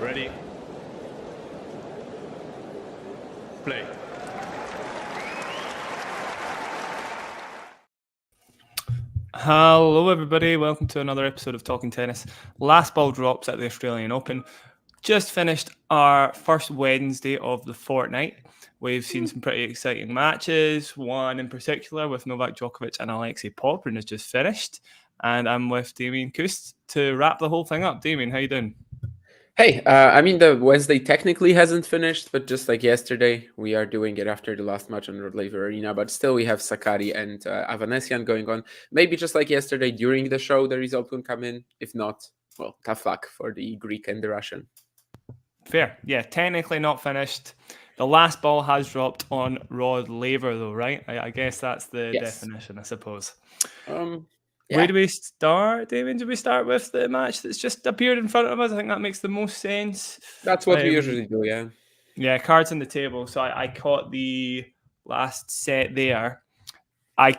Ready? Play. Hello, everybody. Welcome to another episode of Talking Tennis. Last ball drops at the Australian Open. Just finished our first Wednesday of the fortnight. We've seen some pretty exciting matches. One in particular with Novak Djokovic and Alexei Popyrin has just finished. And I'm with Damien Kust to wrap the whole thing up. Damien, how you doing? Hey, the Wednesday technically hasn't finished, but just like yesterday, we are doing it after the last match on Rod Laver Arena. But still, we have Sakari and Avanesian going on. Maybe just like yesterday, during the show, the result will come in. If not, well, tough luck for the Greek and the Russian. Fair. Yeah, technically not finished. The last ball has dropped on Rod Laver, though, right? I guess that's the definition, I suppose. Yeah. Where do we start, Damien? Do we start with the match that's just appeared in front of us? I think that makes the most sense. That's what we usually do, yeah. Yeah, cards on the table. So I caught the last set there. I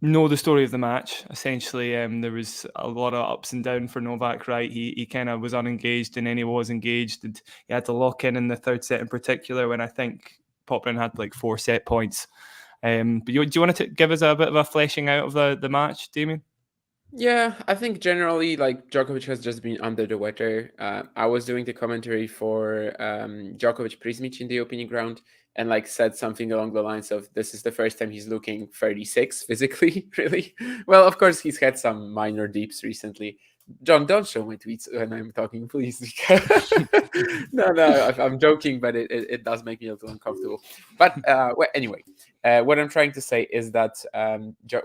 know the story of the match. Essentially, there was a lot of ups and downs for Novak, right? He kind of was unengaged and then he was engaged. And he had to lock in the third set in particular when I think Popyrin had like 4 set points. But do you want to give us a bit of a fleshing out of the match, Damien? Yeah, I think generally, like, Djokovic has just been under the weather. I was doing the commentary for Djokovic Prismic in the opening round and, like, said something along the lines of, this is the first time he's looking 36 physically, really. Well, of course, he's had some minor dips recently. John, don't show my tweets when I'm talking, please. No, I'm joking, but it does make me a little uncomfortable. But anyway, what I'm trying to say is that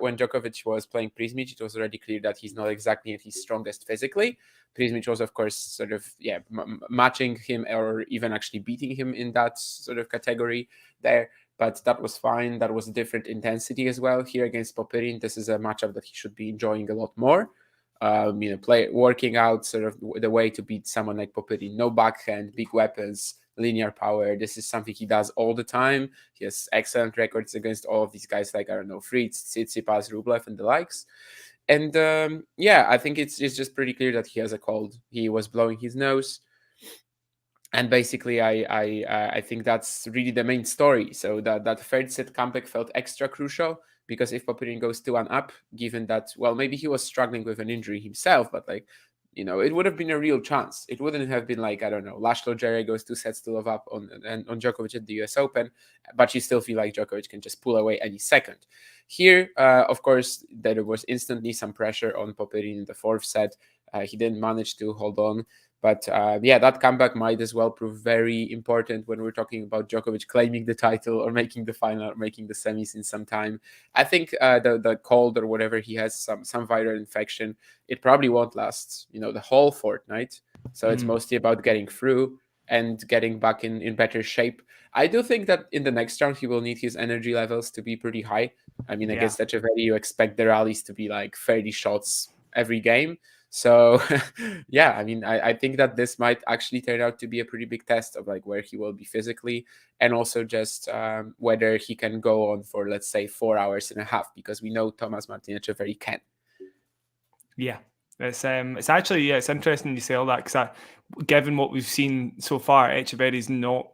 when Djokovic was playing Prismic, it was already clear that he's not exactly at his strongest physically. Prismic was, of course, sort of, matching him or even actually beating him in that sort of category there. But that was fine. That was a different intensity as well. Here against Popyrin, this is a matchup that he should be enjoying a lot more. Working out sort of the way to beat someone like Popyrin. No backhand, big weapons, linear power. This is something he does all the time. He has excellent records against all of these guys like, I don't know, Fritz, Tsitsipas, Rublev, and the likes. And I think it's just pretty clear that he has a cold. He was blowing his nose. And basically, I think that's really the main story. So that third set comeback felt extra crucial because if Popyrin goes 2-1 up, given that, well, maybe he was struggling with an injury himself, but like, it would have been a real chance. It wouldn't have been like, I don't know, Laszlo Djere goes 2 sets to love up on Djokovic at the US Open, but you still feel like Djokovic can just pull away any second. Here, of course, there was instantly some pressure on Popyrin in the 4th set. He didn't manage to hold on. But that comeback might as well prove very important when we're talking about Djokovic claiming the title or making the final or making the semis in some time. I think the cold or whatever he has, some viral infection, it probably won't last, the whole fortnight. So it's mostly about getting through and getting back in better shape. I do think that in the next round, he will need his energy levels to be pretty high. I mean, against Echeverry, you expect the rallies to be like 30 shots every game. So, I think that this might actually turn out to be a pretty big test of like where he will be physically and also just whether he can go on for, let's say, 4.5 hours, because we know Thomas Martin Echeverry can. Yeah, it's actually, it's interesting you say all that because given what we've seen so far, Echeverry's not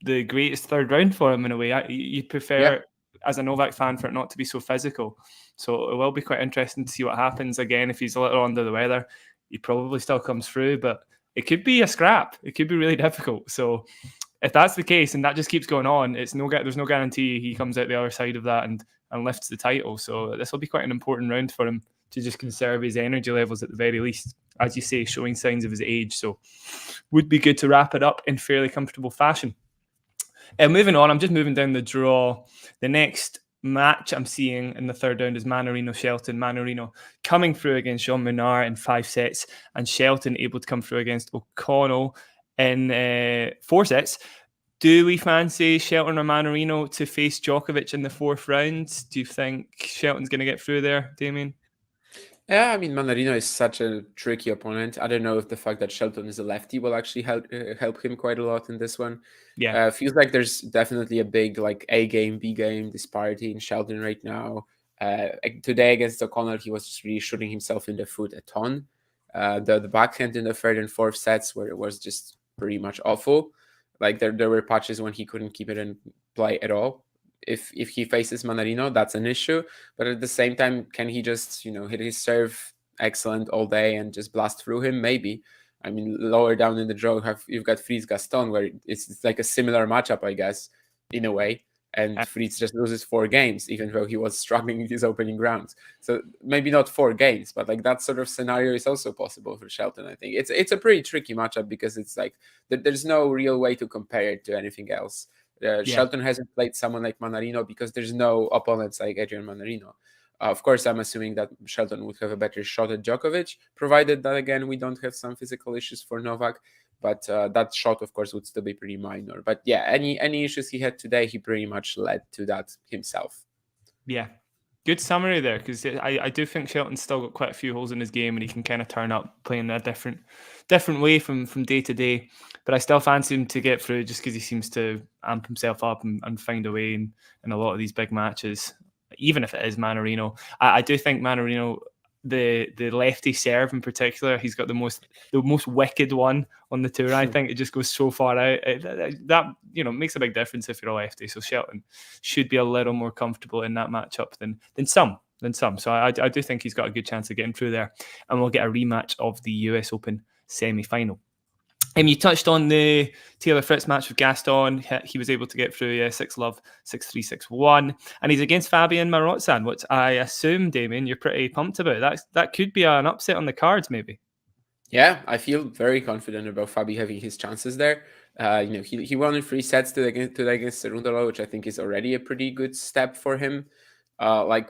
the greatest third round for him in a way. You prefer, as a Novak fan, for it not to be so physical. So it will be quite interesting to see what happens. Again, if he's a little under the weather, he probably still comes through, but it could be a scrap. It could be really difficult. So if that's the case and that just keeps going on, there's no guarantee he comes out the other side of that and lifts the title. So this will be quite an important round for him to just conserve his energy levels at the very least, as you say, showing signs of his age. So would be good to wrap it up in fairly comfortable fashion. And moving on, I'm just moving down the draw. The next match I'm seeing in the third round is Mannarino-Shelton. Mannarino coming through against Jean Menard in 5 sets and Shelton able to come through against O'Connell in 4 sets. Do we fancy Shelton or Mannarino to face Djokovic in the 4th round? Do you think Shelton's going to get through there, Damien? Yeah, I mean, Mannarino is such a tricky opponent. I don't know if the fact that Shelton is a lefty will actually help him quite a lot in this one. Yeah. Feels like there's definitely a big like A game, B game disparity in Shelton right now. Today against O'Connell, he was just really shooting himself in the foot a ton. The backhand in the 3rd and 4th sets where it was just pretty much awful. Like there were patches when he couldn't keep it in play at all. If he faces Manarino, that's an issue. But at the same time, can he just hit his serve excellent all day and just blast through him? Maybe. I mean, lower down in the draw, you've got Fritz Gaston, where it's like a similar matchup, I guess, in a way. And Fritz just loses 4 games, even though he was struggling in his opening rounds. So maybe not 4 games, but like that sort of scenario is also possible for Shelton. I think it's a pretty tricky matchup because it's like there's no real way to compare it to anything else. Shelton hasn't played someone like Manarino because there's no opponents like Adrian Manarino. Of course, I'm assuming that Shelton would have a better shot at Djokovic, provided that, again, we don't have some physical issues for Novak. But that shot, of course, would still be pretty minor. But yeah, any issues he had today, he pretty much led to that himself. Yeah. Good summary there, because I do think Shelton's still got quite a few holes in his game and he can kind of turn up playing a different way from day to day. But I still fancy him to get through just because he seems to amp himself up and find a way in a lot of these big matches, even if it is Manarino. I do think Manarino, the lefty serve in particular, he's got the most wicked one on the tour. I think it just goes so far out. That makes a big difference if you're a lefty. So Shelton should be a little more comfortable in that matchup than some. So I do think he's got a good chance of getting through there, and we'll get a rematch of the US Open semi-final. You touched on the Taylor Fritz match with Gaston. He was able to get through 6-love, 6-3, 6-1. And he's against Fabian Marozsan, which I assume, Damien, you're pretty pumped about. That could be an upset on the cards, maybe. Yeah, I feel very confident about Fabi having his chances there. He won in 3 sets today against Cerundolo, which I think is already a pretty good step for him.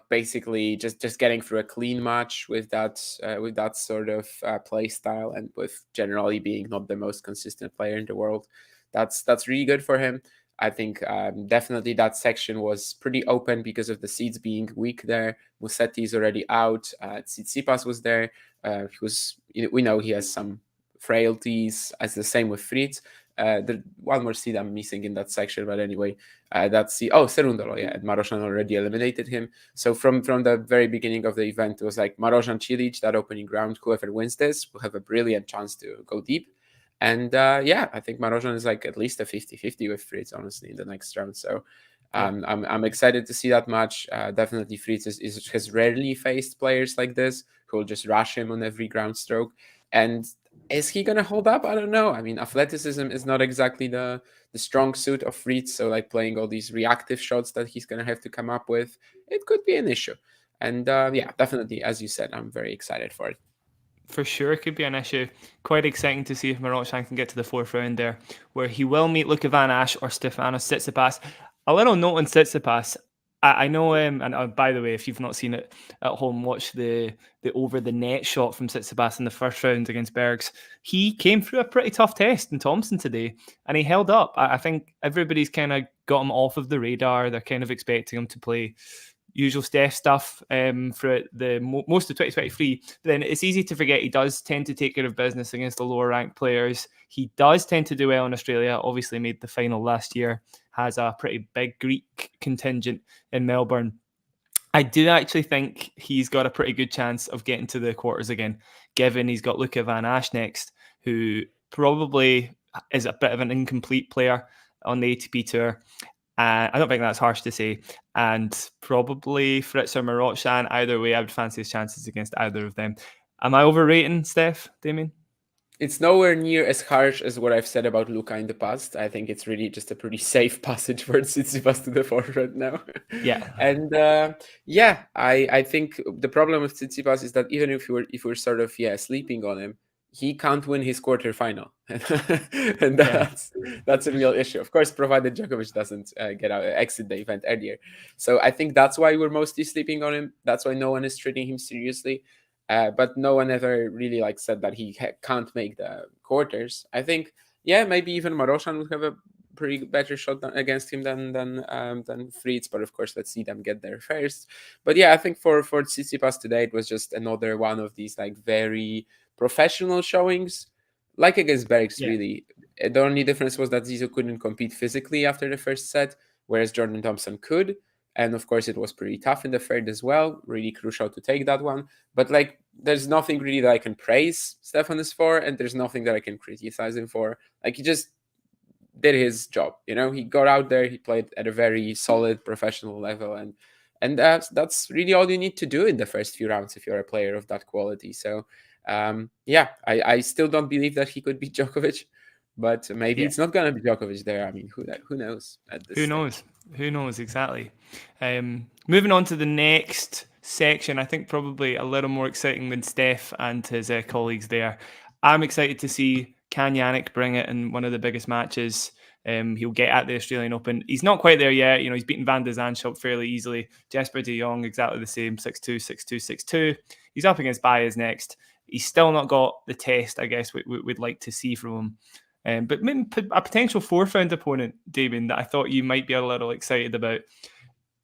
Basically just getting through a clean match with that sort of play style, and with generally being not the most consistent player in the world. That's really good for him. I think definitely that section was pretty open because of the seeds being weak there. Musetti is already out. Tsitsipas was there. We know he has some frailties, as the same with Fritz. The one more seed I'm missing in that section, but anyway, that's Cerundolo, and Marozsan already eliminated him. So from the very beginning of the event, it was like Marozsan Cilic, that opening round. Whoever wins this will have a brilliant chance to go deep. And I think Marozsan is like at least a 50-50 with Fritz, honestly, in the next round. So I'm excited to see that match. Definitely Fritz has rarely faced players like this who will just rush him on every ground stroke. And is he going to hold up? I don't know. I mean, athleticism is not exactly the strong suit of Fritz. So like playing all these reactive shots that he's going to have to come up with, it could be an issue. And definitely, as you said, I'm very excited for it. For sure, it could be an issue. Quite exciting to see if Marozsan can get to the 4th round there, where he will meet Luka Van Asch or Stefanos Tsitsipas. A little note on Tsitsipas. I know him, and by the way, if you've not seen it at home, watch the over the net shot from Tsitsipas in the 1st round against Bergs. He came through a pretty tough test in Thompson today, and he held up. I think everybody's kind of got him off of the radar. They're kind of expecting him to play usual Steph stuff for the most of 2023. But then it's easy to forget he does tend to take care of business against the lower ranked players. He does tend to do well in Australia. Obviously made the final last year. Has a pretty big Greek contingent in Melbourne. I do actually think he's got a pretty good chance of getting to the quarters again, given he's got Luka Van Asch next, who probably is a bit of an incomplete player on the ATP Tour. I don't think that's harsh to say. And probably Fritz or Marozsan. Either way, I would fancy his chances against either of them. Am I overrating Steph, Damien? It's nowhere near as harsh as what I've said about Luka in the past. I think it's really just a pretty safe passage for Tsitsipas to the 4th round now. Yeah. And I think the problem with Tsitsipas is that even if we're sort of sleeping on him, he can't win his quarterfinal, and that's a real issue. Of course, provided Djokovic doesn't exit the event earlier. So I think that's why we're mostly sleeping on him. That's why no one is treating him seriously. But no one ever really said that he can't make the quarters. I think maybe even Marozsan would have a pretty better shot against him than Fritz. But of course, let's see them get there first. But I think for Tsitsipas today, it was just another one of these very professional showings, like against Bergs. Really, the only difference was that Zizou couldn't compete physically after the 1st set, whereas Jordan Thompson could. And of course, it was pretty tough in the 3rd as well. Really crucial to take that one. But there's nothing really that I can praise Stefanos for, and there's nothing that I can criticize him for. Like, he just did his job. He got out there, he played at a very solid professional level, and that's really all you need to do in the first few rounds if you're a player of that quality. So I still don't believe that he could beat Djokovic, but maybe it's not gonna be Djokovic there. I mean, who knows at this stage? Who knows exactly. Moving on to the next section, I think probably a little more exciting than Steph and his colleagues there. I'm excited to see can Yannick bring it in one of the biggest matches he'll get at the Australian Open. He's not quite there yet. He's beaten Van de Zandschulp fairly easily. Jesper de Jong, exactly the same, 6-2, 6-2, 6-2. He's up against Baez next. He's still not got the test, I guess, we'd like to see from him. But maybe a potential fourth-round opponent, Damien, that I thought you might be a little excited about.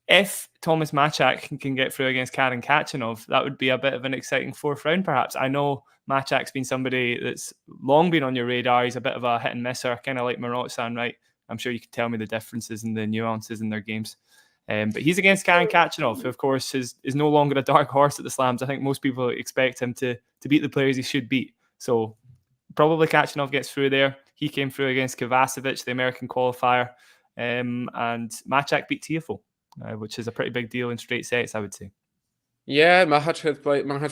If Thomas Machak can get through against Karen Khachanov, that would be a bit of an exciting fourth round, perhaps. I know Machak's been somebody that's long been on your radar. He's a bit of a hit and misser, kind of like Marozsan, right? I'm sure you could tell me the differences and the nuances in their games. But he's against Karen Khachanov, who, of course, is no longer a dark horse at the Slams. I think most people expect him to beat the players he should beat. So probably Khachanov gets through there. He came through against Kovacevic, the American qualifier, and Machak beat Tiafoe, which is a pretty big deal in straight sets, I would say. Yeah, Mahat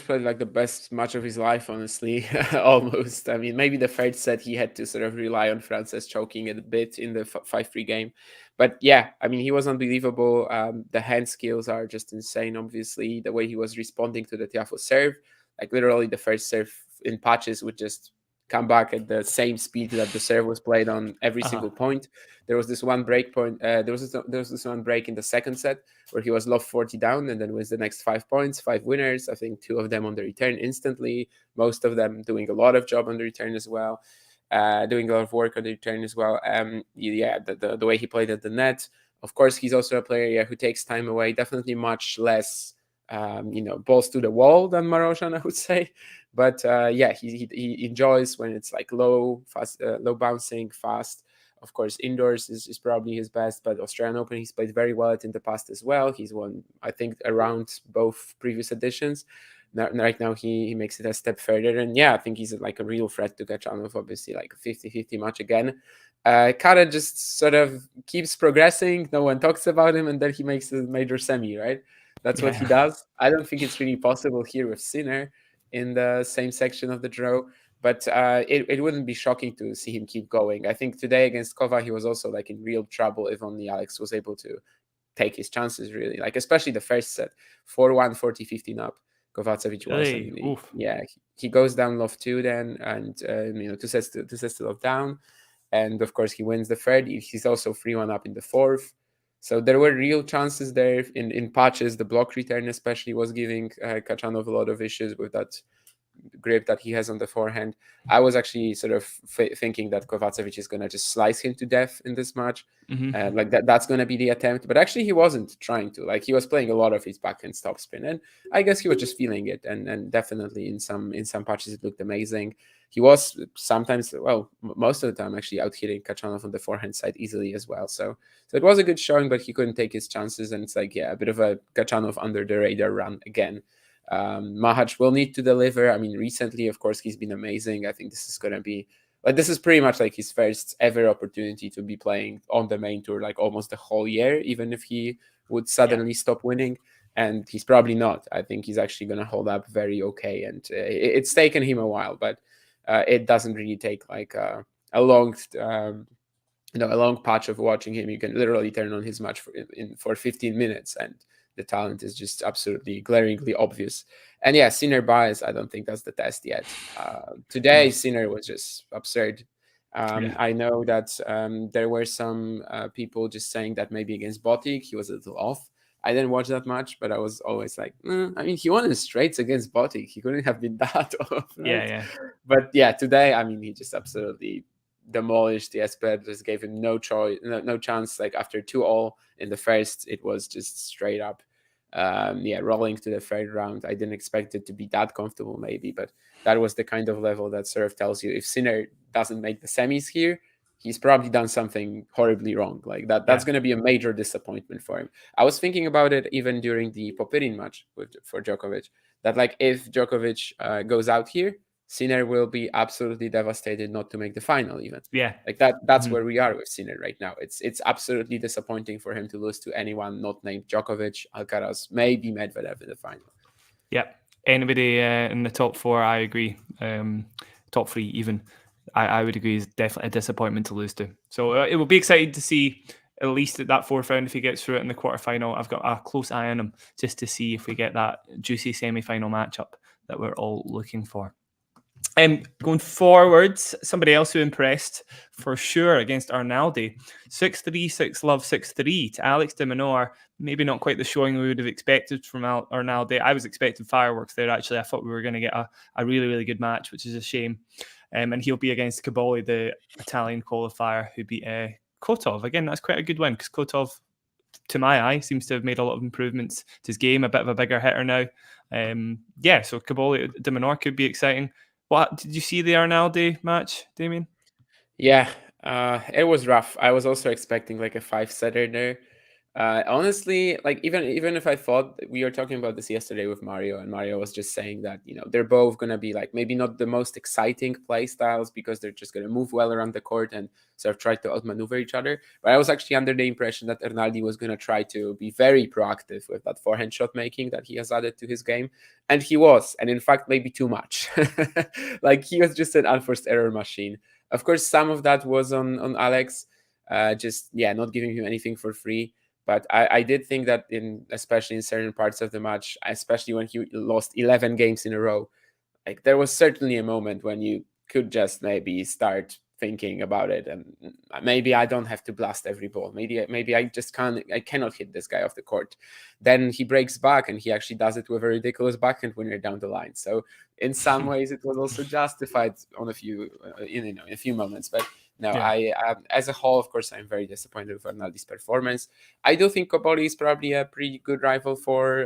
played like the best match of his life, honestly, almost. I mean, maybe the third set he had to sort of rely on Frances choking it a bit in the 5-3 game. But yeah, I mean, he was unbelievable. The hand skills are just insane, obviously. The way he was responding to the Tiafoe serve, like literally the first serve in patches would just come back at the same speed that the serve was played on every single point. There was this one break point. There was this one break in the second set where he was love 40 down and then wins the next 5 points, 5 winners. I think 2 of them on the return instantly. Most of them doing a lot of job on the return as well, doing a lot of work on the return as well. The way he played at the net. Of course, he's also a player who takes time away. Definitely much less balls to the wall than Marozsan, I would say. But he enjoys when it's like low, fast, low bouncing, fast. Of course, indoors is probably his best, but Australian Open he's played very well at in the past as well. He's won, I think, around both previous editions. Right now he makes it a step further, and I think he's like a real threat to Khachanov. Obviously, like a 50-50 match again. Kara just sort of keeps progressing. No one talks about him, and then he makes a major semi, right? That's what he does. I don't think it's really possible here with Sinner in the same section of the draw, but it wouldn't be shocking to see him keep going. I think today against Kova, he was also like in real trouble if only Alex was able to take his chances, really. Like, especially the first set, 4-1, 40-15 up. Kovacevic was. He goes down love 2 then, and 2 sets to love down. And of course, he wins the third. He's also 3-1 up in the fourth. So there were real chances there in patches. The block return especially was giving Khachanov a lot of issues with that grip that he has on the forehand. I was actually sort of thinking that Kovacevic is going to just slice him to death in this match. Like that's going to be the attempt. But actually he wasn't trying to. Like, he was playing a lot of his backhand topspin. And I guess he was just feeling it. And definitely in some patches it looked amazing. He was sometimes, most of the time actually out hitting Khachanov on the forehand side easily as well. So it was a good showing, but he couldn't take his chances. And it's like, a bit of a Khachanov under the radar run again. Mahat will need to deliver. I mean, recently, of course, he's been amazing. I think this is going to be, this is pretty much like his first ever opportunity to be playing on the main tour, like almost the whole year, even if he would suddenly stop winning. And he's probably not. I think he's actually going to hold up very okay. And it's taken him a while, but it doesn't really take like a long patch of watching him. You can literally turn on his match for 15 minutes and the talent is just absolutely glaringly obvious. And Sinner Baez, I don't think that's the test yet. Today, Sinner was just absurd. I know that there were some people just saying that maybe against Botic he was a little off. I didn't watch that much, but I was always like, I mean, he won in straights against Botic. He couldn't have been that off. Right? But today, I mean, he just absolutely demolished Jesper. Just gave him no chance. Like, after 2-all in the first, it was just straight up rolling to the third round. I didn't expect it to be that comfortable, maybe, but that was the kind of level that sort of tells you if Sinner doesn't make the semis here, he's probably done something horribly wrong. Like that's going to be a major disappointment for him. I was thinking about it even during the Popyrin match for Djokovic, that like if Djokovic goes out here, Sinner will be absolutely devastated not to make the final even. Yeah. Like that's where we are with Sinner right now. It's absolutely disappointing for him to lose to anyone not named Djokovic, Alcaraz, maybe Medvedev in the final. Yeah. Anybody in the top 4, I agree. Top 3 even. I would agree is definitely a disappointment to lose to. So it will be exciting to see at least at that 4th round if he gets through it in the quarterfinal. I've got a close eye on him just to see if we get that juicy semi-final matchup that we're all looking for. Going forwards, somebody else who impressed for sure against Arnaldi, 6-3, 6-love, 6-3 to Alex de Minaur. Maybe not quite the showing we would have expected from Arnaldi. I was expecting fireworks there, actually. I thought we were going to get a really, really good match, which is a shame. And he'll be against Caboli, the Italian qualifier, who beat Kotov. Again, that's quite a good win because Kotov, to my eye, seems to have made a lot of improvements to his game, a bit of a bigger hitter now. So Caboli, de Minaur could be exciting. What did you see the Arnaldi match, Damien? Yeah, it was rough. I was also expecting like a 5-setter there. Honestly, like even if I thought, we were talking about this yesterday with Mario, and Mario was just saying that they're both gonna be like maybe not the most exciting play styles because they're just gonna move well around the court and sort of try to outmaneuver each other. But I was actually under the impression that Arnaldi was gonna try to be very proactive with that forehand shot making that he has added to his game, and he was, and in fact maybe too much. Like he was just an unforced error machine. Of course, some of that was on Alex, not giving him anything for free. But I did think that especially in certain parts of the match, especially when he lost 11 games in a row, like there was certainly a moment when you could just maybe start thinking about it, and maybe I don't have to blast every ball. Maybe I cannot hit this guy off the court. Then he breaks back and he actually does it with a ridiculous backhand when you're down the line. So in some ways it was also justified on a few in a few moments, but. No, yeah. I as a whole, of course, I'm very disappointed with Arnaldi's performance. I do think Caboli is probably a pretty good rival for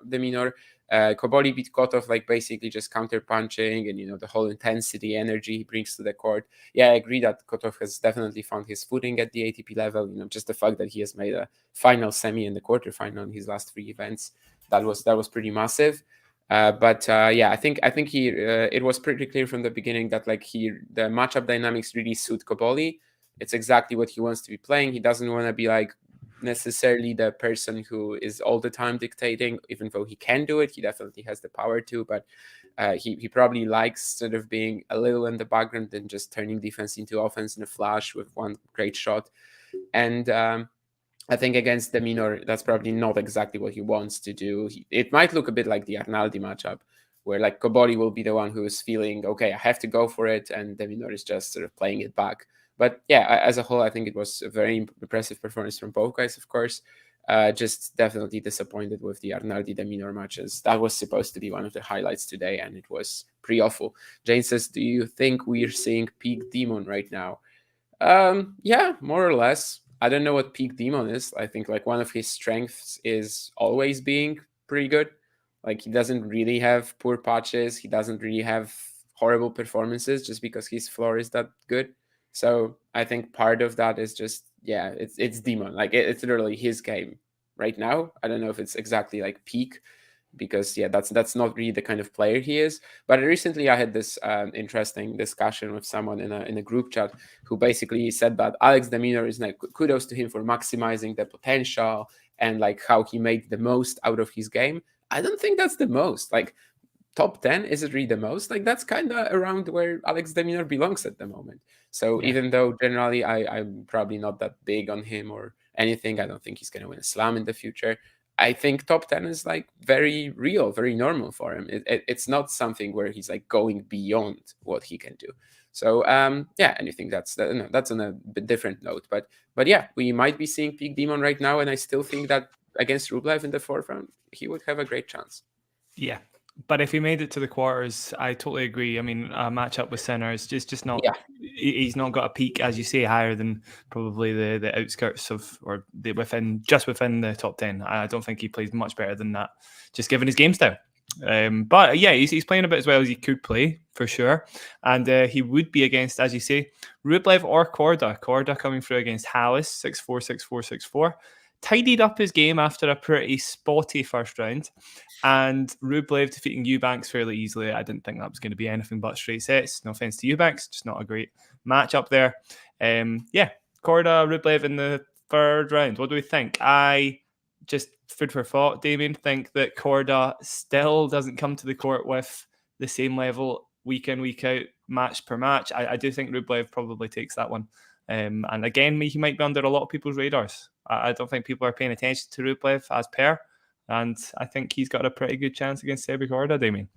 de Minaur. Caboli beat Kotov like basically just counter punching and the whole intensity, energy he brings to the court. Yeah, I agree that Kotov has definitely found his footing at the ATP level. Just the fact that he has made a final semi and the quarterfinal in his last 3 events, that was pretty massive. I think it was pretty clear from the beginning that the matchup dynamics really suit Caboli. It's exactly what he wants to be playing. He doesn't want to be like necessarily the person who is all the time dictating, even though he can do it. He definitely has the power to, but he probably likes sort of being a little in the background and just turning defense into offense in a flash with one great shot. And I think against de Minaur, that's probably not exactly what he wants to do. It might look a bit like the Arnaldi matchup, where like Caboli will be the one who is feeling, okay, I have to go for it, and de Minaur is just sort of playing it back. But yeah, as a whole, I think it was a very impressive performance from both guys, of course. Just definitely disappointed with the Arnaldi de Minaur matches. That was supposed to be one of the highlights today, and it was pretty awful. Jane says, do you think we're seeing peak Demon right now? Yeah, more or less. I don't know what peak Demon is. I think like one of his strengths is always being pretty good. Like he doesn't really have poor patches. He doesn't really have horrible performances just because his floor is that good. So I think part of that is just, yeah, it's Demon. Like it's literally his game right now. I don't know if it's exactly like peak, because yeah, that's not really the kind of player he is. But recently I had this interesting discussion with someone in a group chat who basically said that Alex de Minaur is like, kudos to him for maximizing the potential and like how he made the most out of his game. I don't think that's the most. Like top 10, is it really the most? Like that's kind of around where Alex de Minaur belongs at the moment. So yeah. Even though generally I'm probably not that big on him or anything, I don't think he's going to win a slam in the future. I think top 10 is like very real, very normal for him. It's not something where he's like going beyond what he can do. So and I think that's on a bit different note. But yeah, we might be seeing peak Demon right now, and I still think that against Rublev in the 4th round, he would have a great chance. Yeah. But if he made it to the quarters, I totally agree. I mean, a matchup with Sinner is just not. Yeah. He's not got a peak, as you say, higher than probably the outskirts of, or within the top 10. I don't think he plays much better than that, just given his game style. But yeah, he's playing a bit as well as he could play for sure, and he would be against, as you say, Rublev or Korda. Korda coming through against Hallis 6-4, 6-4, 6-4. tidied up his game after a pretty spotty first round. And Rublev defeating Eubanks fairly easily. I didn't think that was going to be anything but straight sets. No offense to Eubanks, just not a great matchup there. Korda, Rublev in the third round. What do we think? I just, food for thought, Damien, think that Korda still doesn't come to the court with the same level week in, week out, match per match. I do think Rublev probably takes that one. And again, he might be under a lot of people's radars. I don't think people are paying attention to Rublev as per. And I think he's got a pretty good chance against Sebi Korda, Damien.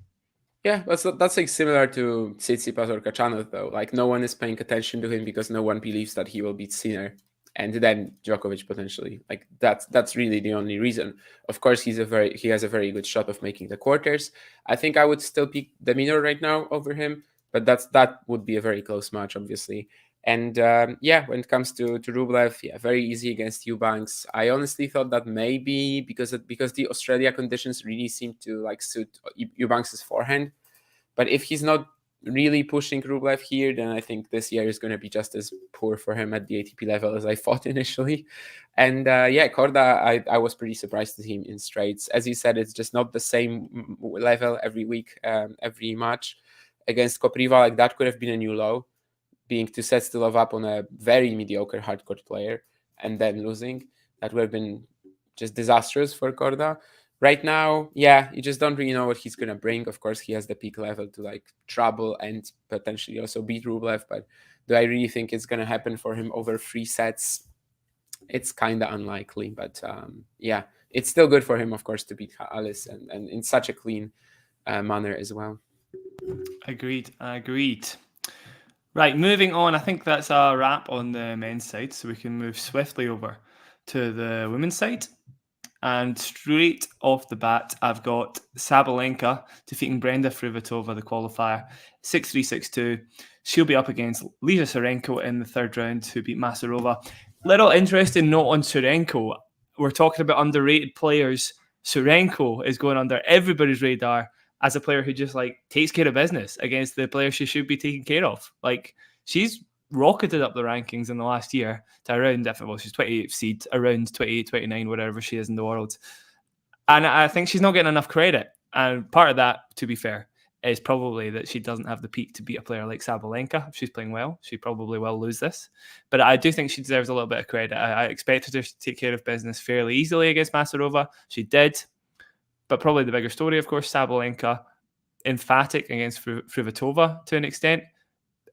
Yeah, that's like similar to Tsitsipas or Kachanov, though. Like, no one is paying attention to him because no one believes that he will beat Sinner and then Djokovic potentially. Like, that's really the only reason. Of course, he has a very good shot of making the quarters. I think I would still pick the Minor right now over him, but that would be a very close match, obviously. And when it comes to Rublev, very easy against Eubanks. I honestly thought that maybe because the Australia conditions really seem to like suit Eubanks' forehand. But if he's not really pushing Rublev here, then I think this year is going to be just as poor for him at the ATP level as I thought initially. And Korda, I was pretty surprised to see him in straights. As you said, it's just not the same level every week, every match. Against Kopriva, like that could have been a new low. Being 2 sets to love up on a very mediocre hardcourt player and then losing, that would have been just disastrous for Korda. Right now, you just don't really know what he's going to bring. Of course, he has the peak level to like trouble and potentially also beat Rublev, but do I really think it's going to happen for him over 3 sets? It's kind of unlikely, but it's still good for him, of course, to beat Alice and in such a clean manner as well. Agreed. Right, moving on. I think that's a wrap on the men's side, so we can move swiftly over to the women's side. And straight off the bat, I've got Sabalenka defeating Brenda Fruhvirtova, the qualifier, 6-3, 6-2. She'll be up against Lisa Surenko in the third round, who beat Masarova. Little interesting note on Surenko. We're talking about underrated players. Surenko is going under everybody's radar as a player who just like takes care of business against the players she should be taking care of. Like, she's rocketed up the rankings in the last year to around, she's 28th seed, around 28, 29, whatever she is in the world. And I think she's not getting enough credit. And part of that, to be fair, is probably that she doesn't have the peak to beat a player like Sabalenka. If she's playing well, she probably will lose this. But I do think she deserves a little bit of credit. I expected her to take care of business fairly easily against Masarova. She did. But probably the bigger story, of course, Sabalenka, emphatic against Fruhvirtova to an extent.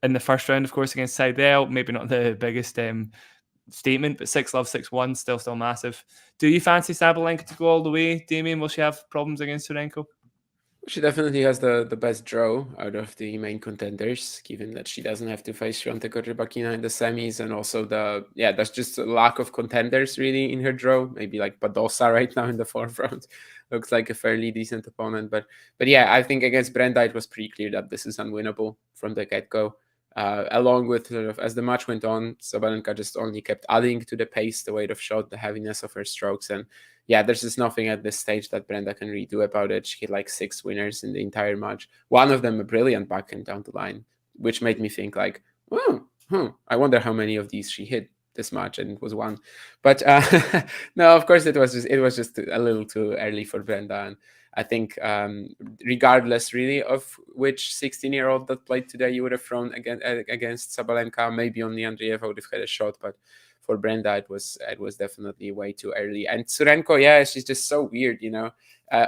In the first round, of course, against Seidel, maybe not the biggest statement, but 6-love, 6-1, still massive. Do you fancy Sabalenka to go all the way, Damien? Will she have problems against Surenko? She definitely has the best draw out of the main contenders, given that she doesn't have to face Świątek or Rybakina in the semis, and also there's just a lack of contenders really in her draw. Maybe like Badosa right now in the forefront looks like a fairly decent opponent, but I think against Brenda it was pretty clear that this is unwinnable from the get-go. Along with sort of, as the match went on, Sabalenka just only kept adding to the pace, the weight of shot, the heaviness of her strokes, and there's just nothing at this stage that Brenda can really do about it. She hit like 6 winners in the entire match. One of them a brilliant backhand down the line, which made me think like, I wonder how many of these she hit this match, and it was 1. But no, of course it was just a little too early for Brenda, and I think regardless really of which 16-year-old that played today you would have thrown against Sabalenka, maybe only Andreeva would have had a shot, but for Brenda it was definitely way too early. And Surenko, she's just so weird,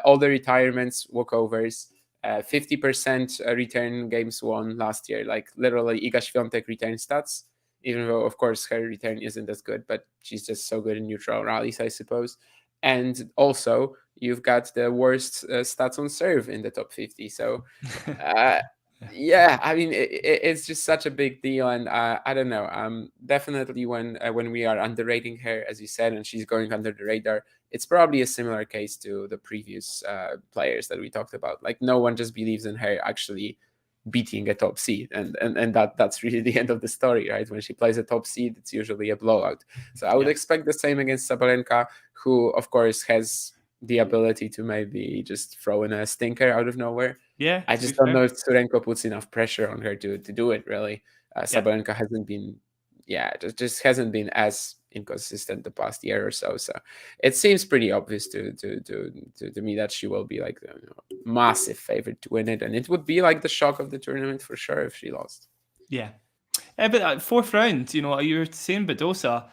all the retirements, walkovers, 50% return games won last year, like literally Iga Świątek return stats, even though of course her return isn't as good, but she's just so good in neutral rallies, I suppose. And also, you've got the worst stats on serve in the top 50. So, I mean, it's just such a big deal. And I don't know. Definitely when we are underrating her, as you said, and she's going under the radar, it's probably a similar case to the previous players that we talked about. Like, no one just believes in her actually beating a top seed, and that's really the end of the story, right? When she plays a top seed, it's usually a blowout. So I would expect the same against Sabalenka, who of course has the ability to maybe just throw in a stinker out of nowhere. I just don't know if Surenko puts enough pressure on her to do it really. Sabalenka hasn't been just hasn't been as inconsistent the past year or so. So it seems pretty obvious to me that she will be like the massive favorite to win it, and it would be like the shock of the tournament for sure if she lost. Yeah. But at fourth round, you were saying Badosa.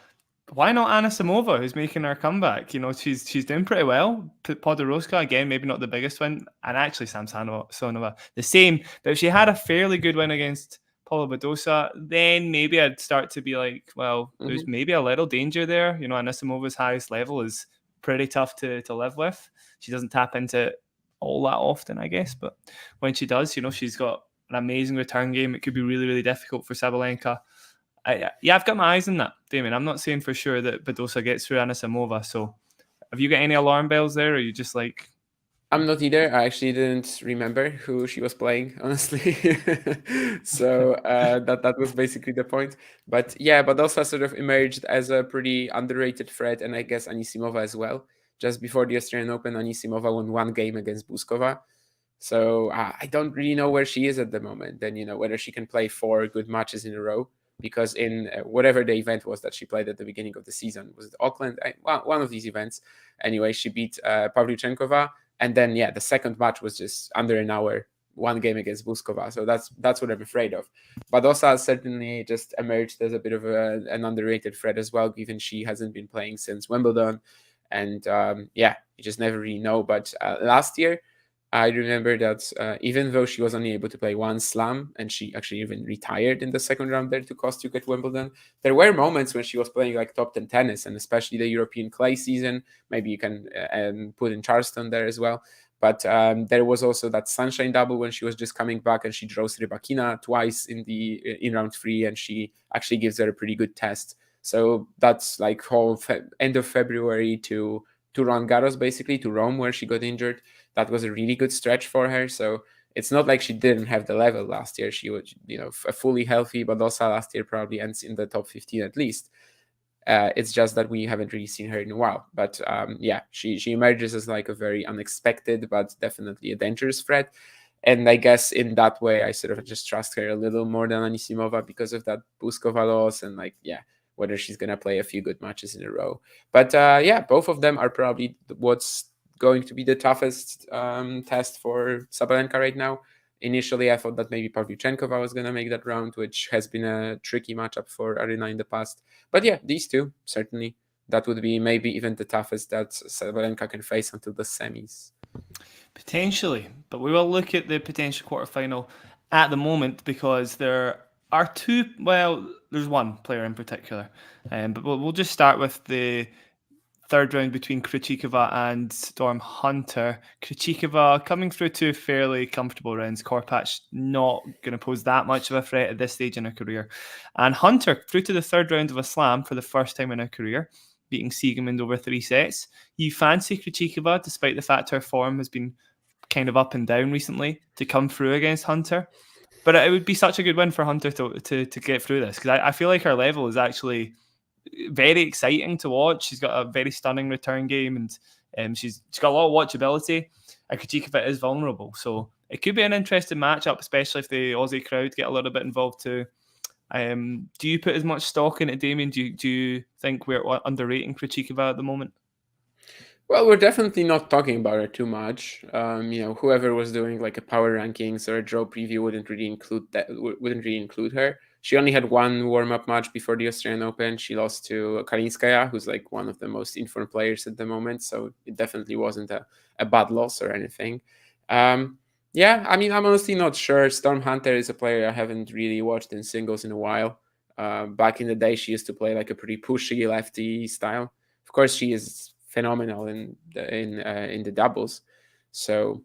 Why not Anna Samova, who's making her comeback? She's doing pretty well. Podoroska, again, maybe not the biggest win. And actually, Samsonova, the same. But if she had a fairly good win against Paula Badosa, then maybe I'd start to be like, well, there's maybe a little danger there. Anna Samova's highest level is pretty tough to live with. She doesn't tap into it all that often, I guess. But when she does, she's got an amazing return game. It could be really, really difficult for Sabalenka. I've got my eyes on that, Damien. I'm not saying for sure that Badosa gets through Anna Samova. So have you got any alarm bells there, or are you just like... I'm not either. I actually didn't remember who she was playing, honestly. So that was basically the point. But yeah, Badosa sort of emerged as a pretty underrated threat, and I guess Anisimova as well. Just before the Australian Open, Anisimova won one game against Buskova. So I don't really know where she is at the moment. Then, whether she can play 4 good matches in a row. Because in whatever the event was that she played at the beginning of the season, was it Auckland? One of these events. Anyway, she beat Pavlyuchenkova. And then, the second match was just under an hour, one game against Buskova. So that's what I'm afraid of. Badosa certainly just emerged as a bit of an underrated threat as well, given she hasn't been playing since Wimbledon. And you just never really know. But last year, I remember that even though she was only able to play one slam, and she actually even retired in the second round there to Kostyuk at Wimbledon, there were moments when she was playing like top 10 tennis, and especially the European clay season. Maybe you can put in Charleston there as well. But there was also that Sunshine double when she was just coming back, and she draws Rybakina twice in round 3, and she actually gives her a pretty good test. So that's like whole end of February to Roland Garros, basically, to Rome, where she got injured. That was a really good stretch for her. So it's not like she didn't have the level last year. She was, fully healthy, but also last year probably ends in the top 15 at least. It's just that we haven't really seen her in a while. But she emerges as like a very unexpected, but definitely a dangerous threat. And I guess in that way, I sort of just trust her a little more than Anisimova because of that Buskova loss and whether she's going to play a few good matches in a row. But both of them are probably what's going to be the toughest test for Sabalenka right now. Initially, I thought that maybe Pavlyuchenkova was going to make that round, which has been a tricky matchup for Arena in the past. But these two, certainly, that would be maybe even the toughest that Sabalenka can face until the semis. Potentially, but we will look at the potential quarterfinal at the moment because there are two. Well, there's one player in particular, but we'll just start with the third round between Krejcikova and Storm Hunter. Krejcikova coming through 2 fairly comfortable rounds. Korpach not going to pose that much of a threat at this stage in her career, and Hunter through to the third round of a slam for the first time in her career, beating Siegemund over 3 sets. You fancy Krejcikova, despite the fact her form has been kind of up and down recently, to come through against Hunter. But it would be such a good win for Hunter to get through this, because I feel like her level is actually very exciting to watch. She's got a very stunning return game, and she's got a lot of watchability. And Krejcikova is vulnerable, so it could be an interesting matchup, especially if the Aussie crowd get a little bit involved too. Do you put as much stock in it, Damien? Do you think we're underrating Krejcikova at the moment? Well, we're definitely not talking about her too much. Whoever was doing like a power rankings or a draw preview wouldn't really include her. She only had one warm-up match before the Australian Open. She lost to Kalinskaya, who's like one of the most informed players at the moment. So it definitely wasn't a bad loss or anything. I'm honestly not sure. Storm Hunter is a player I haven't really watched in singles in a while. Back in the day, she used to play like a pretty pushy lefty style. Of course, she is phenomenal in the doubles. So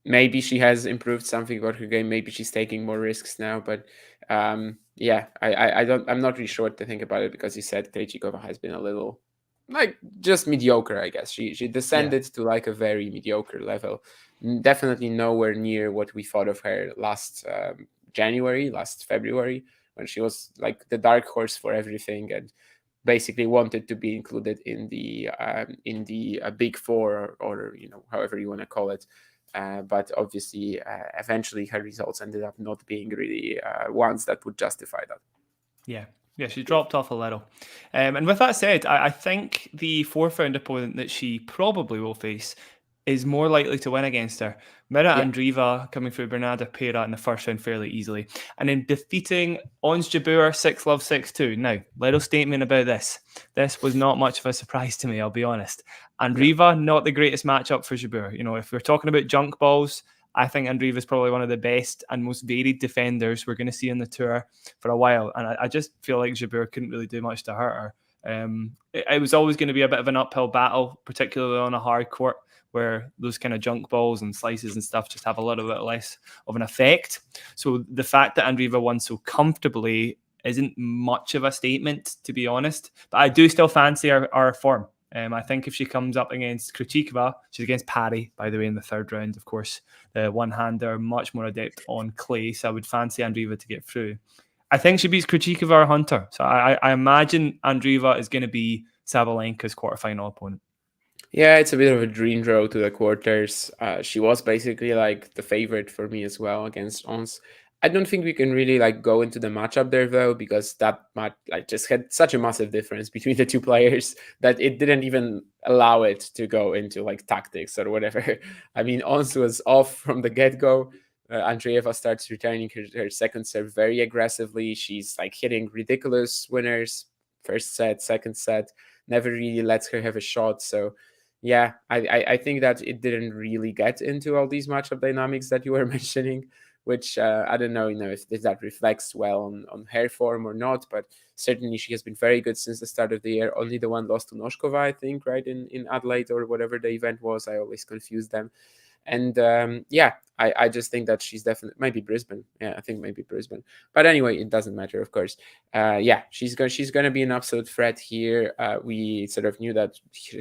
maybe she has improved something about her game. Maybe she's taking more risks now. But I'm not really sure what to think about it, because you said Krejcikova has been a little just mediocre, I guess. She descended to like a very mediocre level. Definitely nowhere near what we thought of her last February, when she was like the dark horse for everything and basically wanted to be included in the Big Four, or however you want to call it. But obviously, eventually her results ended up not being really ones that would justify that. Yeah, she dropped off a little. And with that said, I think the fourth round opponent that she probably will face is more likely to win against her. Mira Yeah. Andreeva coming through Bernarda Pera in the first round fairly easily. And then defeating Ons Jabeur 6-love 6-2. Now, little statement about this. This was not much of a surprise to me, I'll be honest. Andreeva, not the greatest matchup for Jabeur. If we're talking about junk balls, I think Andreeva is probably one of the best and most varied defenders we're going to see on the tour for a while. And I just feel like Jabeur couldn't really do much to hurt her. It was always going to be a bit of an uphill battle, particularly on a hard court where those kind of junk balls and slices and stuff just have a little bit less of an effect. So the fact that Andreeva won so comfortably isn't much of a statement, to be honest. But I do still fancy our form. I think if she comes up against Krejcikova, she's against Parry, by the way, in the third round, of course. The one-hander, much more adept on clay, so I would fancy Andreeva to get through. I think she beats Krejcikova or Hunter. So I imagine Andreeva is going to be Sabalenka's quarterfinal opponent. Yeah, it's a bit of a dream draw to the quarters. She was basically like the favorite for me as well against Ons. I don't think we can really like go into the matchup there though, because that match like just had such a massive difference between the two players that it didn't even allow it to go into like tactics or whatever. I mean, Ons was off from the get-go. Andreeva starts returning her second serve very aggressively. She's like hitting ridiculous winners, first set, second set, never really lets her have a shot. So yeah, I think that it didn't really get into all these matchup dynamics that you were mentioning, which I don't know, if that reflects well on her form or not, but certainly she has been very good since the start of the year. Only the one lost to Noskova, I think, right, in Adelaide or whatever the event was. I always confuse them. And I just think that she's definitely maybe Brisbane. Yeah, I think maybe Brisbane. But anyway, it doesn't matter, of course. She's going to be an absolute threat here. We sort of knew that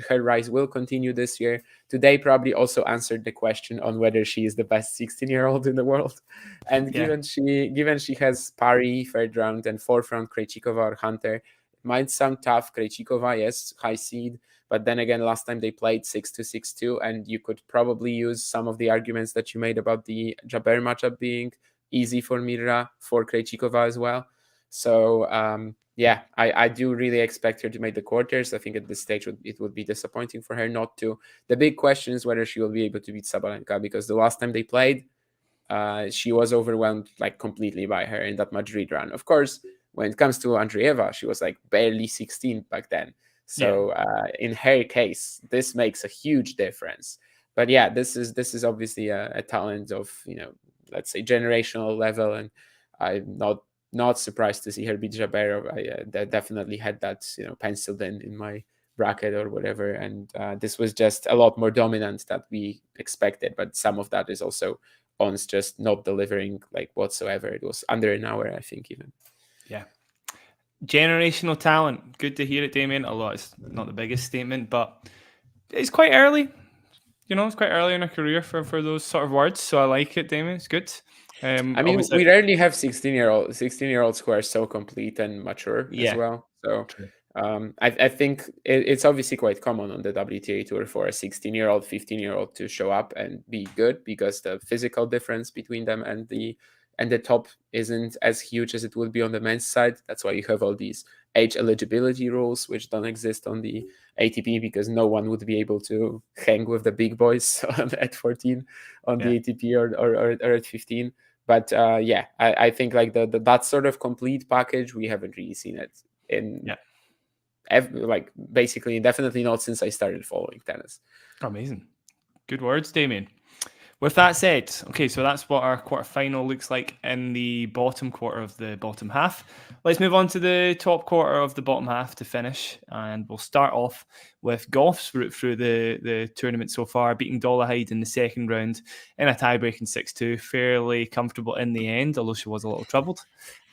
her rise will continue this year. Today probably also answered the question on whether she is the best 16-year-old in the world. And given she has Parry third round and fourth round Krejcikova or Hunter, it might sound tough. Krejcikova, yes, high seed. But then again, last time they played 6-2, 6-2, and you could probably use some of the arguments that you made about the Jabeur matchup being easy for Mirra, for Krejcikova as well. So, I do really expect her to make the quarters. I think at this stage it would be disappointing for her not to. The big question is whether she will be able to beat Sabalenka, because the last time they played, she was overwhelmed like completely by her in that Madrid run. Of course, when it comes to Andreeva, she was like barely 16 back then. So in her case, this makes a huge difference. But yeah, this is obviously a talent of, let's say generational level, and I'm not surprised to see her beat Jabeur. I definitely had that penciled in my bracket or whatever, and this was just a lot more dominant than we expected. But some of that is also Ons just not delivering like whatsoever. It was under an hour, I think, even. Yeah. Generational talent. Good to hear it, Damien. Although it's not the biggest statement, but it's quite early. It's quite early in her career for those sort of words. So I like it, Damien. It's good. I mean, we rarely have 16-year-olds who are so complete and mature as well. So I think it's obviously quite common on the WTA tour for a 16-year-old, 15-year-old to show up and be good, because the physical difference between them and the top isn't as huge as it would be on the men's side. That's why you have all these age eligibility rules, which don't exist on the ATP, because no one would be able to hang with the big boys at 14 on the ATP or at 15. But I think like that sort of complete package, we haven't really seen it in like basically definitely not since I started following tennis. Amazing. Good words, Damien. With that said, okay, so that's what our quarterfinal looks like in the bottom quarter of the bottom half. Let's move on to the top quarter of the bottom half to finish, and we'll start off with Goff's route through the tournament so far, beating Dolehide in the second round in a tie-breaking 6-2, fairly comfortable in the end, although she was a little troubled.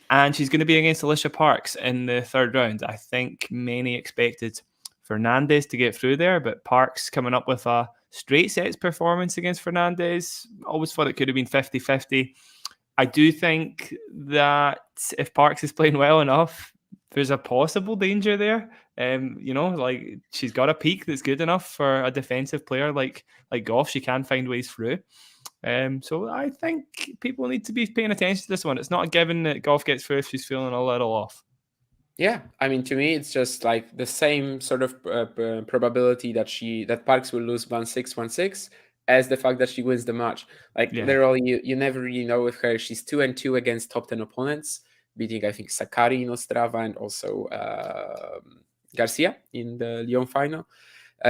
And she's going to be against Alicia Parks in the third round. I think many expected Fernandez to get through there, but Parks coming up with a straight sets performance against Fernandez. Always thought it could have been 50-50. I do think that if Parks is playing well enough, there's a possible danger there. Like she's got a peak that's good enough for a defensive player like Goff. She can find ways through. So I think people need to be paying attention to this one. It's not a given that Goff gets through if she's feeling a little off. Yeah, I mean, to me, it's just like the same sort of probability that Parks will lose 1-6, 1-6 as the fact that she wins the match. Like Yeah. literally, you never really know with her. She's 2-2 against top 10 opponents, beating I think Sakari in Ostrava and also Garcia in the Lyon final.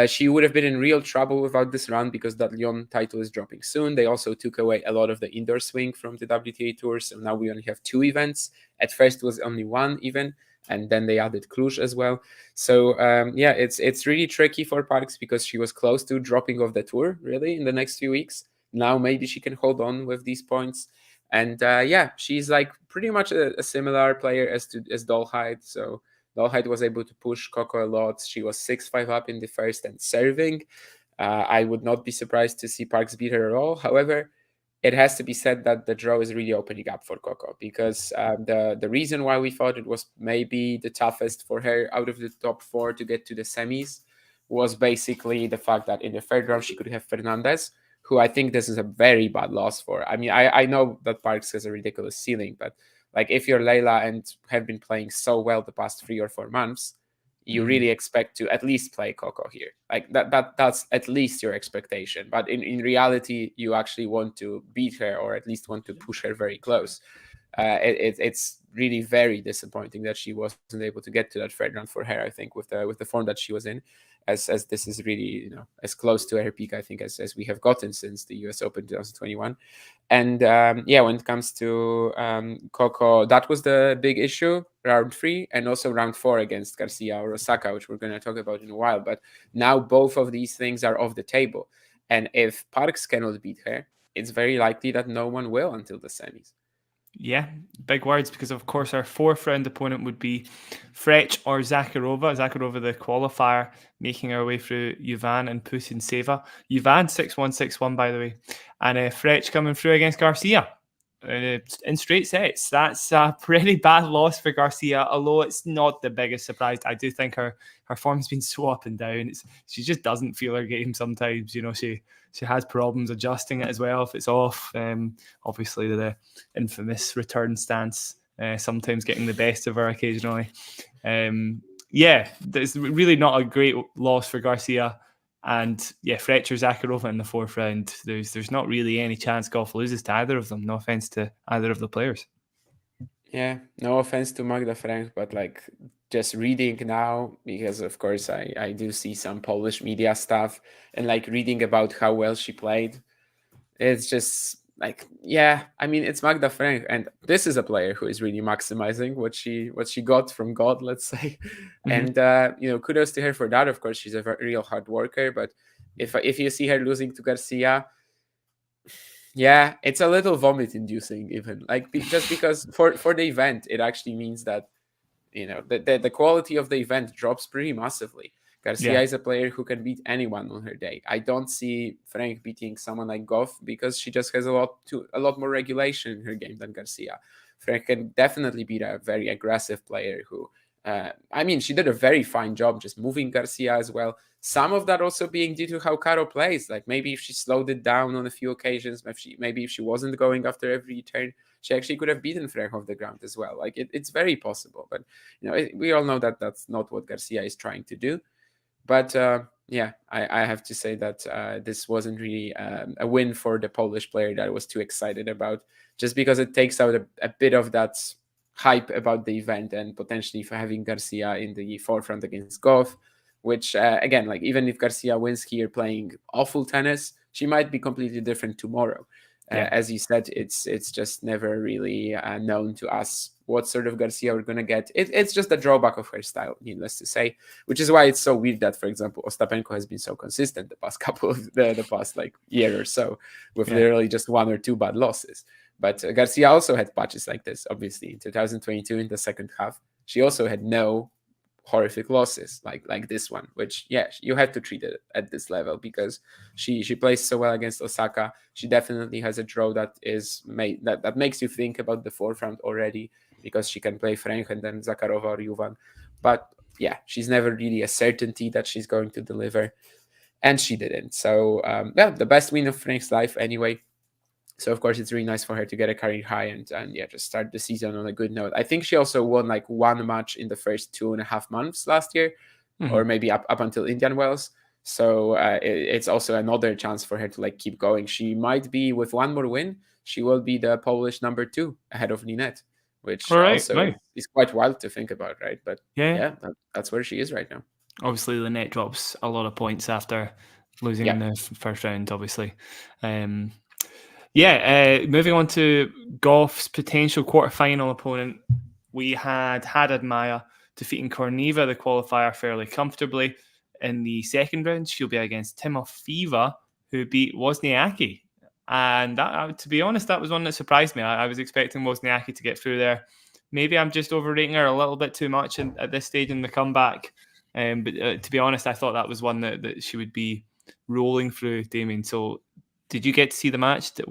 She would have been in real trouble without this run because that Lyon title is dropping soon. They also took away a lot of the indoor swing from the WTA Tour, so now we only have 2 events. At first, it was only 1 even, and then they added Cluj as well. So yeah, it's really tricky for Parks because she was close to dropping off the tour really in the next few weeks. Now maybe she can hold on with these points, and yeah, she's like pretty much a similar player as Dolhide. So Dolhide was able to push Coco a lot. She was 6-5 up in the first and serving. I would not be surprised to see Parks beat her at all. However, it has to be said that the draw is really opening up for Coco because the reason why we thought it was maybe the toughest for her out of the top 4 to get to the semis was basically the fact that in the third round she could have Fernandez, who I think this is a very bad loss for. I mean, I know that Parks has a ridiculous ceiling, but like if you're Leila and have been playing so well the past 3 or 4 months, you really expect to at least play Coco here. Like that's at least your expectation. But in reality, you actually want to beat her or at least want to push her very close. It's really very disappointing that she wasn't able to get to that third round for her. I think with the form that she was in, as this is really as close to her peak I think as we have gotten since the U.S. Open 2021. And yeah, when it comes to Coco, that was the big issue, round 3, and also round 4 against Garcia or Osaka, which we're going to talk about in a while. But now both of these things are off the table. And if Parks cannot beat her, it's very likely that no one will until the semis. Yeah, big words because of course our 4th round opponent would be Frech or Zakharova. Zakharova, the qualifier, making our way through Yuvan and Putin-Seva. Yuvan 6-1, 6-1 by the way, and Frech coming through against Garcia in straight sets. That's a pretty bad loss for Garcia, although it's not the biggest surprise. I do think her form's been so up and down. She just doesn't feel her game sometimes. She has problems adjusting it as well if it's off. Obviously, the infamous return stance, sometimes getting the best of her occasionally. Yeah, it's really not a great loss for Garcia. And yeah, Frech or Zakharova in the 4th round. There's not really any chance Goff loses to either of them. No offense to either of the players. Yeah, no offense to Magda Frank, but like just reading now, because of course I do see some Polish media stuff and like reading about how well she played. It's just like, yeah, I mean, it's Magda Frank, and this is a player who is really maximizing what she got from God, let's say. And kudos to her for that. Of course, she's a real hard worker, but if you see her losing to Garcia, yeah, it's a little vomit inducing even, like just because for the event it actually means that the quality of the event drops pretty massively. Garcia is a player who can beat anyone on her day. I don't see Frank beating someone like Goff because she just has a lot more regulation in her game than Garcia. Frank can definitely beat a very aggressive player who I mean, she did a very fine job just moving Garcia as well. Some of that also being due to how Caro plays. Like maybe if she slowed it down on a few occasions, maybe if she wasn't going after every turn, she actually could have beaten Frank off the ground as well. Like it's very possible. But we all know that that's not what Garcia is trying to do. But yeah, I have to say that this wasn't really a win for the Polish player that I was too excited about, just because it takes out a bit of that hype about the event and potentially for having Garcia in the forefront against Goff, which again, like even if Garcia wins here playing awful tennis, she might be completely different tomorrow. As you said, it's just never really known to us what sort of Garcia we're going to get. It's just a drawback of her style, needless to say, which is why it's so weird that, for example, Ostapenko has been so consistent the past couple of the past like year or so with literally just 1 or 2 bad losses. But Garcia also had patches like this, obviously, in 2022 in the second half. She also had no horrific losses like this one, which you have to treat it at this level because she plays so well against Osaka. She definitely has a draw that is made that makes you think about the forefront already because she can play Frank and then Zakharova or Juvan. But yeah, she's never really a certainty that she's going to deliver, and she didn't. So the best win of Frank's life anyway. So of course it's really nice for her to get a career high and just start the season on a good note. I think she also won like one match in the first 2.5 months last year, or maybe up until Indian Wells. So it's also another chance for her to like keep going. She might be, with one more win, she will be the Polish number 2 ahead of Ninette, which All right, also nice. is quite wild to think about, right? But Yeah. that's where she is right now. Obviously, the net drops a lot of points after losing in the first round, obviously. Moving on to Goff's potential quarterfinal opponent, we had Haddad Maya defeating Korneva, the qualifier, fairly comfortably. In the second round, she'll be against Timofeeva, who beat Wozniacki. And that, to be honest, that was one that surprised me. I was expecting Wozniacki to get through there. Maybe I'm just overrating her a little bit too much at this stage in the comeback. But to be honest, I thought that was one that she would be rolling through, Damien. So did you get to see the match? Did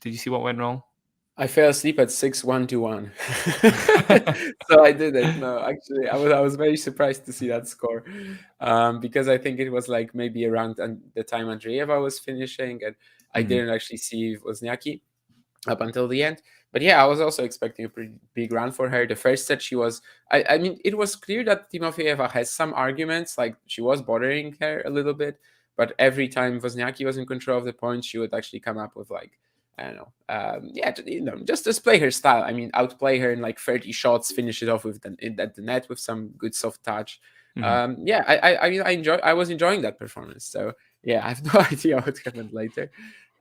you see what went wrong? I fell asleep at 6-1 to 1. So I didn't. No, actually, I was very surprised to see that score, because I think it was like maybe around the time Andreeva was finishing, and I didn't actually see Wozniacki up until the end. But yeah, I was also expecting a pretty big run for her. The first set, she was, I mean, it was clear that Timofeeva has some arguments, like she was bothering her a little bit, but every time Wozniacki was in control of the point, she would actually come up with like, I don't know, just display her style. I mean, outplay her in like 30 shots, finish it off with at the net with some good soft touch. I was enjoying that performance. So yeah, I have no idea what happened later.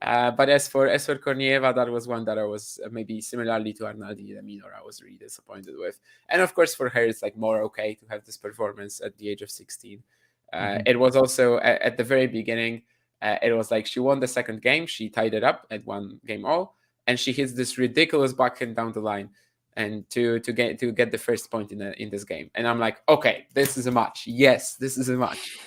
But as for Kornieva, that was one that I was maybe similarly to Arnaldi Minor, I was really disappointed with. And of course, for her, it's like more okay to have this performance at the age of 16. It was also at the very beginning. It was like she won the second game, she tied it up at 1-all, and she hits this ridiculous backhand down the line, and to get the first point in this game. And I'm like, okay, this is a match. Yes, this is a match.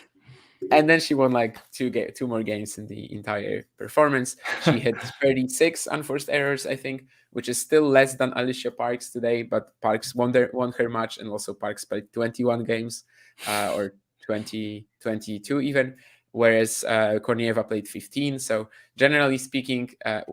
And then she won like two more games in the entire performance. She hit 36 unforced errors, I think, which is still less than Alicia Parks today. But Parks won her match, and also Parks played 21 games, or 22 even, whereas Kornieva played 15. So generally speaking,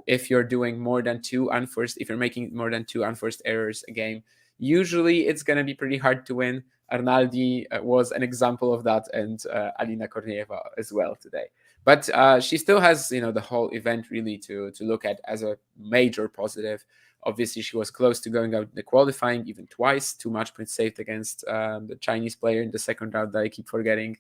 if you're doing more than if you're making more than 2 unforced errors a game, usually it's going to be pretty hard to win. Arnaldi was an example of that, and Alina Kornieva as well today. But she still has, the whole event really to look at as a major positive. Obviously, she was close to going out in the qualifying, even twice. 2 match points saved against the Chinese player in the second round that I keep forgetting.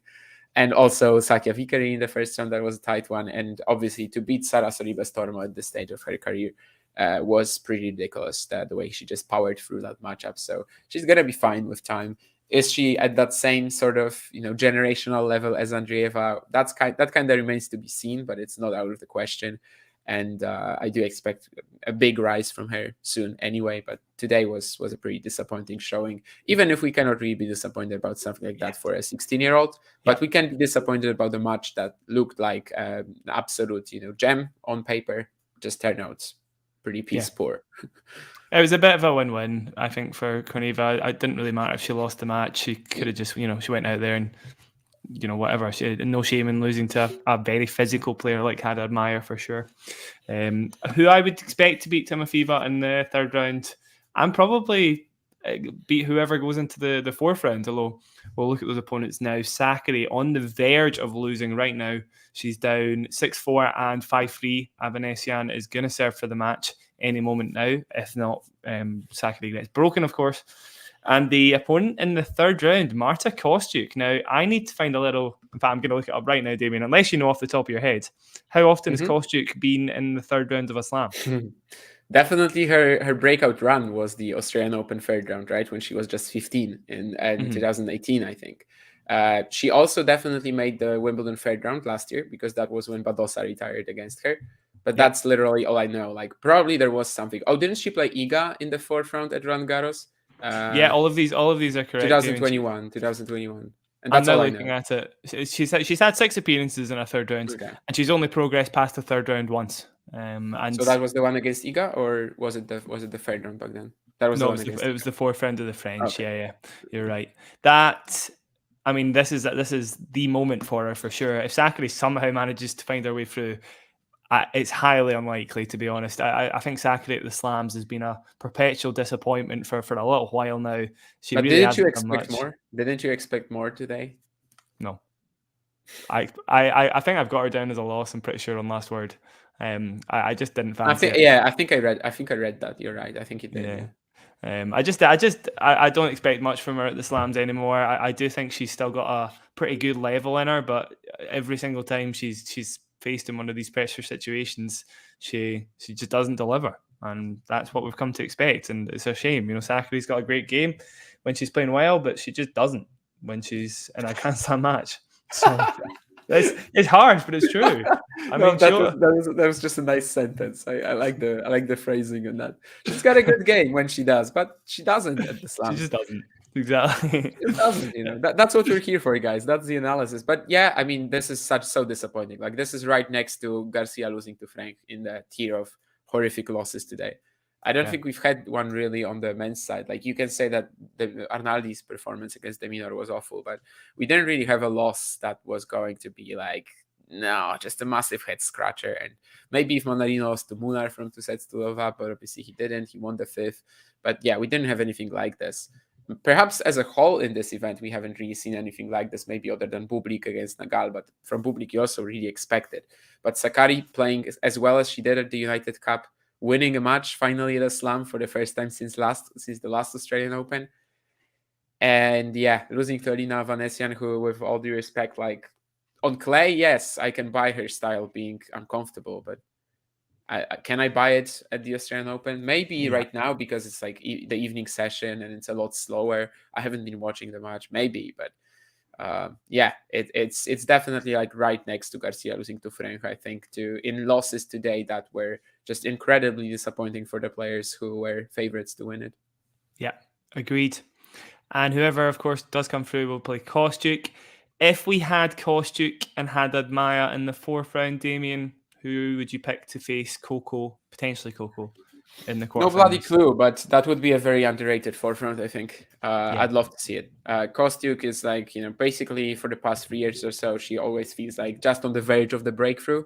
And also Satya Vikari in the first round, that was a tight one. And obviously to beat Sara Sorribes-Tormo at this stage of her career was pretty ridiculous, the way she just powered through that matchup. So she's going to be fine with time. Is she at that same sort of generational level as Andreeva? That kind of remains to be seen, but it's not out of the question. And I do expect a big rise from her soon anyway. But today was a pretty disappointing showing, even if we cannot really be disappointed about something like that for a 16-year-old. But we can be disappointed about the match that looked like an absolute gem on paper, just turned out pretty piss poor. It was a bit of a win-win, I think, for Korneva. It didn't really matter if she lost the match. She could have just, she went out there and, whatever. She had no shame in losing to a very physical player like Haddad Maya, for sure. Who I would expect to beat Timofeeva in the third round, and probably beat whoever goes into the fourth round, although we'll look at those opponents now. Sakari on the verge of losing right now. She's down 6-4 and 5-3. Avanesian is going to serve for the match any moment now. If not, Sakari gets broken, of course. And the opponent in the third round, Marta Kostyuk. Now, I need to find a little... In fact, I'm going to look it up right now, Damien, unless you know off the top of your head. How often has Kostyuk been in the third round of a slam? Definitely her breakout run was the Australian Open third round, right? When she was just 15 in 2018, I think. She also definitely made the Wimbledon third round last year, because that was when Badosa retired against her. But that's literally all I know. Like, probably there was something. Oh, didn't she play Iga in the fourth round at Roland Garros? All of these are correct. 2021. And that's I'm now all looking at it. She's had 6 appearances in a third round, and she's only progressed past the third round once. And so that was the one against Iga, or was it the third round back then? That was it was the fourth round of the French. Okay. Yeah, you're right. That, I mean, this is the moment for her for sure. If Sakari somehow manages to find her way through, it's highly unlikely, to be honest. I think Sakkari at the slams has been a perpetual disappointment for a little while now. She But really didn't you hasn't done expect much. more? Didn't you expect more today? No. I think I've got her down as a loss, I'm pretty sure, on last word. I just didn't fancy it. I think I read that. You're right. I think you did. Yeah. Yeah. I don't expect much from her at the slams anymore. I do think she's still got a pretty good level in her, but every single time she's faced in one of these pressure situations, she just doesn't deliver, and that's what we've come to expect. And it's a shame. Sakkari's got a great game when she's playing well, but she just doesn't when she's in a Grand Slam match. So it's harsh, but it's true. I mean, that was just a nice sentence. I like the phrasing on that. She's got a good game when she does, but she doesn't at the slams. She just doesn't. Exactly. It doesn't. That's what we're here for, guys. That's the analysis. But yeah, I mean, this is so disappointing. Like, this is right next to Garcia losing to Frank in the tier of horrific losses today. I don't think we've had one really on the men's side. Like, you can say that the Arnaldi's performance against Deminor was awful, but we didn't really have a loss that was going to be like, no, just a massive head scratcher. And maybe if Mandarino lost to Munar from 2-0 up, but obviously he didn't. He won the 5th. But yeah, we didn't have anything like this. Perhaps as a whole in this event, we haven't really seen anything like this, maybe other than Bublik against Nagal, but from Bublik you also really expect it. But Sakkari playing as well as she did at the United Cup, winning a match finally at a slam for the first time since the last Australian Open. And yeah, losing to Alina Vanessian, who, with all due respect, like, on clay, yes, I can buy her style being uncomfortable, but can I buy it at the Australian Open? Maybe right now, because it's like the evening session and it's a lot slower. I haven't been watching the match, maybe, but it's definitely like right next to Garcia losing to Frank, I think, in losses today that were just incredibly disappointing for the players who were favorites to win it. Yeah, agreed. And whoever, of course, does come through will play Kostyuk. If we had Kostyuk and had Admaya in the 4th round, Damien, who would you pick to face potentially Coco, in the quarterfinals? No bloody clue, but that would be a very underrated 4th round, I think. I'd love to see it. Kostyuk is like, basically for the past 3 years or so, she always feels like just on the verge of the breakthrough,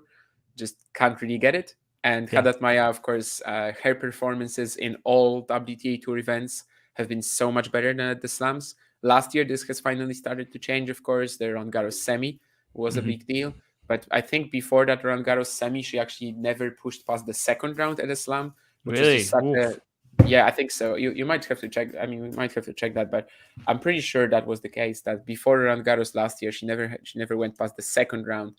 just can't really get it. And Haddad Maia, of course, her performances in all WTA Tour events have been so much better than at the slams. Last year, this has finally started to change, of course. The Roland Garros semi was a big deal. But I think before that Roland Garros semi, she actually never pushed past the 2nd round at a slam. Which really? is such yeah, I think so. You might have to check. I mean, we might have to check that, but I'm pretty sure that was the case. That before Roland Garros last year, she never went past the 2nd round,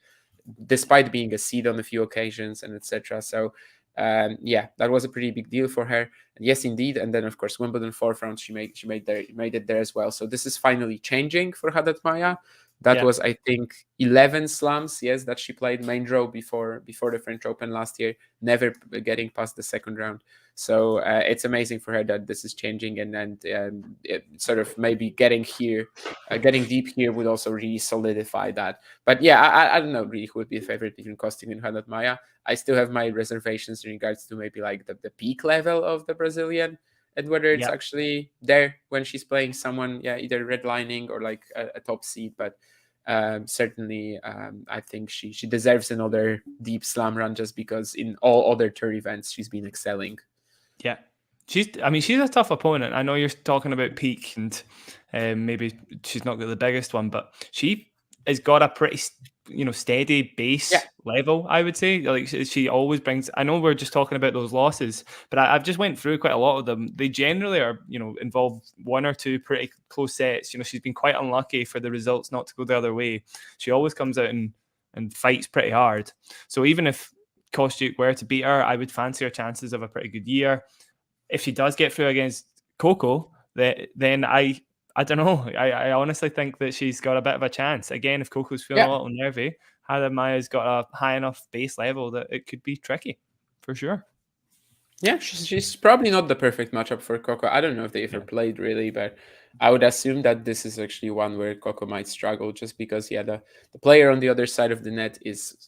despite being a seed on a few occasions and etc. So that was a pretty big deal for her. And yes, indeed. And then of course Wimbledon 4th round, she made it there as well. So this is finally changing for Haddad Maia. That was, I think, 11 slams, that she played main draw before the French Open last year, never getting past the 2nd round. So it's amazing for her that this is changing, and it sort of maybe getting deep here would also really solidify that. But yeah, I don't know really who would be a favorite between Kostyuk and Haddad Maia. I still have my reservations in regards to maybe like the peak level of the Brazilian, and whether it's actually there when she's playing someone, either redlining or like a top seed. But certainly, I think she deserves another deep slam run, just because in all other tour events she's been excelling. Yeah, she's a tough opponent. I know you're talking about peak, and maybe she's not got the biggest one, but she has got a pretty steady base level, I would say. Like, she always brings. I know we're just talking about those losses, but I've just went through quite a lot of them. They generally are involve 1 or 2 pretty close sets. She's been quite unlucky for the results not to go the other way. She always comes out and fights pretty hard. So even if Kostyuk were to beat her, I would fancy her chances of a pretty good year. If she does get through against Coco, then I don't know. I honestly think that she's got a bit of a chance. Again, if Coco's feeling a little nervy, Haddad Maia's got a high enough base level that it could be tricky, for sure. Yeah, she's probably not the perfect matchup for Coco. I don't know if they ever played really, but I would assume that this is actually one where Coco might struggle, just because the player on the other side of the net is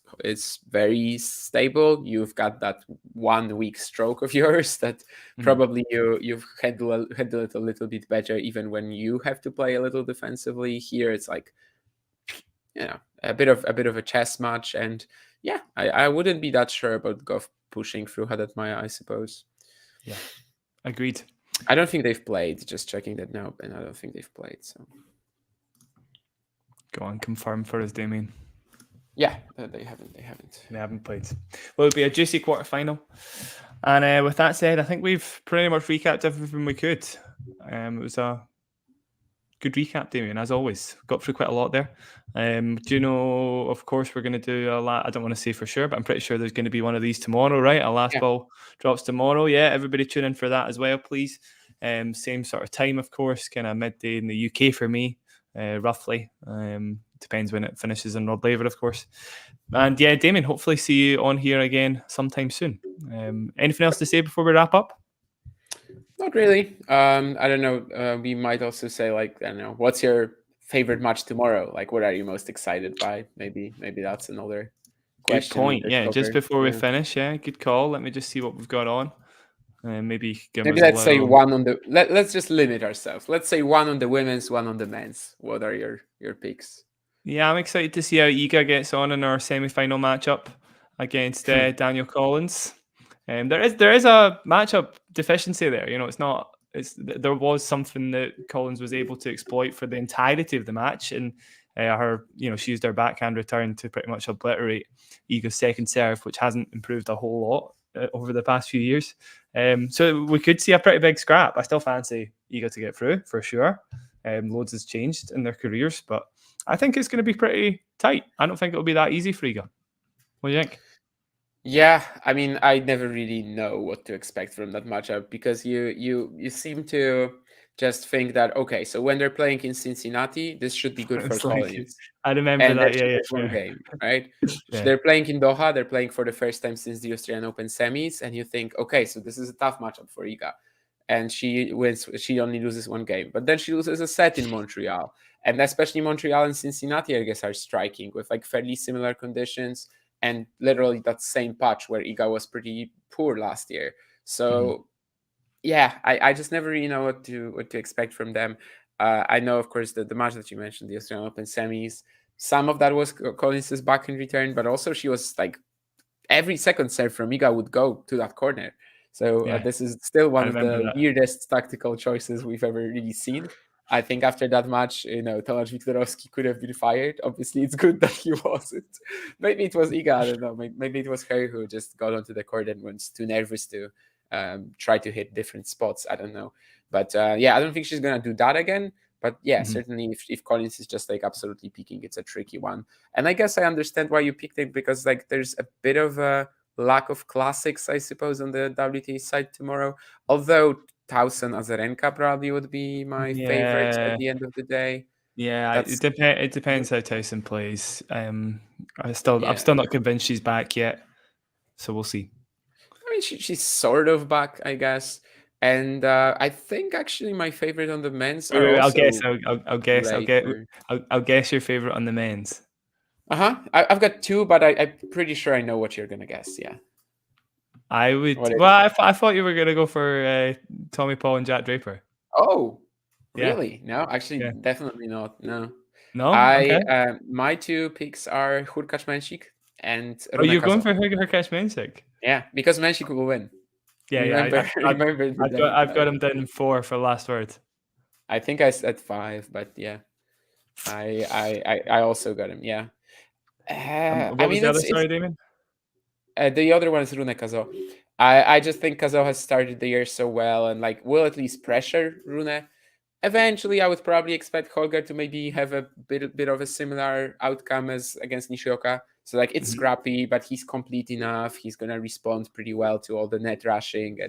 very stable. You've got that 1 weak stroke of yours that probably you've handled it a little bit better, even when you have to play a little defensively. Here it's like, a bit of a chess match. And yeah, I wouldn't be that sure about Goff pushing through Haddad Maia, I suppose. Yeah, agreed. I don't think they've played. Just checking that now, and I don't think they've played. So Go on, confirm for us, Damien. yeah, they haven't. They haven't played. Well, it'll be a juicy quarterfinal. And with that said, I think we've pretty much recapped everything we could. It was a good recap, Damien, as always. Got through quite a lot there. Do you know, of course, we're going to do a lot. I don't want to say for sure, but I'm pretty sure there's going to be one of these tomorrow, right? A last ball drops tomorrow. Yeah, everybody tune in for that as well, please. Same sort of time, of course, kind of midday in the UK for me, roughly. Depends when it finishes in Rod Laver, of course. And yeah, Damien, hopefully see you on here again sometime soon. Anything else to say before we wrap up? Not really. I don't know. We might also say, like, I don't know, what's your favorite match tomorrow? Like, what are you most excited by? Maybe that's another question. Good point. Yeah, just before we finish. Yeah, good call. Let me just see what we've got on. Maybe let's say one on the. Let's just limit ourselves. Let's say one on the women's, one on the men's. What are your picks? Yeah, I'm excited to see how Iga gets on in our semi-final matchup against Daniel Collins. There is a matchup deficiency there. You know, there was something that Collins was able to exploit for the entirety of the match, and she used her backhand return to pretty much obliterate Iga's second serve, which hasn't improved a whole lot over the past few years. So we could see a pretty big scrap. I still fancy Iga to get through for sure. Loads has changed in their careers, but I think it's going to be pretty tight. I don't think it'll be that easy for Iga. What do you think? Yeah, I mean, I never really know what to expect from that matchup because you seem to just think that, okay, so when they're playing in Cincinnati, this should be good for Collins. I remember that. Yeah, one game, right? Yeah. They're playing in Doha. They're playing for the first time since the Australian Open semis, and you think, okay, so this is a tough matchup for Iga, and she wins. She only loses one game, but then she loses a set in Montreal, and especially Montreal and Cincinnati, I guess, are striking with like fairly similar conditions. And literally that same patch where Iga was pretty poor last year. So yeah, I just never really know what to expect from them. I know, of course, the match that you mentioned, the Australian Open semis, some of that was Collins' backhand return, but also she was like every second serve from Iga would go to that corner. So this is still one of the weirdest tactical choices we've ever really seen. I think after that match, Tomasz Wiktorowski could have been fired. Obviously, it's good that he wasn't. Maybe it was Iga, I don't know. Maybe it was her who just got onto the court and was too nervous to try to hit different spots. I don't know. But I don't think she's going to do that again. But certainly if Collins is just like absolutely peaking, it's a tricky one. And I guess I understand why you picked it because like there's a bit of a lack of classics, I suppose, on the WTA side tomorrow. Although Tauson Azarenka probably would be my favorite at the end of the day. Yeah, it depends how Tyson plays. I'm still not convinced she's back yet, so we'll see. I mean, she's sort of back, I guess. And I think actually my favorite on the men's. I'll guess your favorite on the men's. I've got two, but I'm pretty sure I know what you're gonna guess. Yeah. I would. Well, I thought you were gonna go for Tommy Paul and Jack Draper. Oh, really? No, actually, definitely not. No. My two picks are Hurkacz Mensik and. Oh, you're going for Hurkacz Mensik? Yeah, because Mensik will win. I've got him down in 4 for last word. I think I said 5, but yeah, I also got him. Yeah. What was the other? Sorry, Damon. The other one is Rune Kazo. I just think Kazo has started the year so well and like will at least pressure Rune. Eventually, I would probably expect Holger to maybe have a bit of a similar outcome as against Nishioka. So like it's scrappy, but he's complete enough. He's gonna respond pretty well to all the net rushing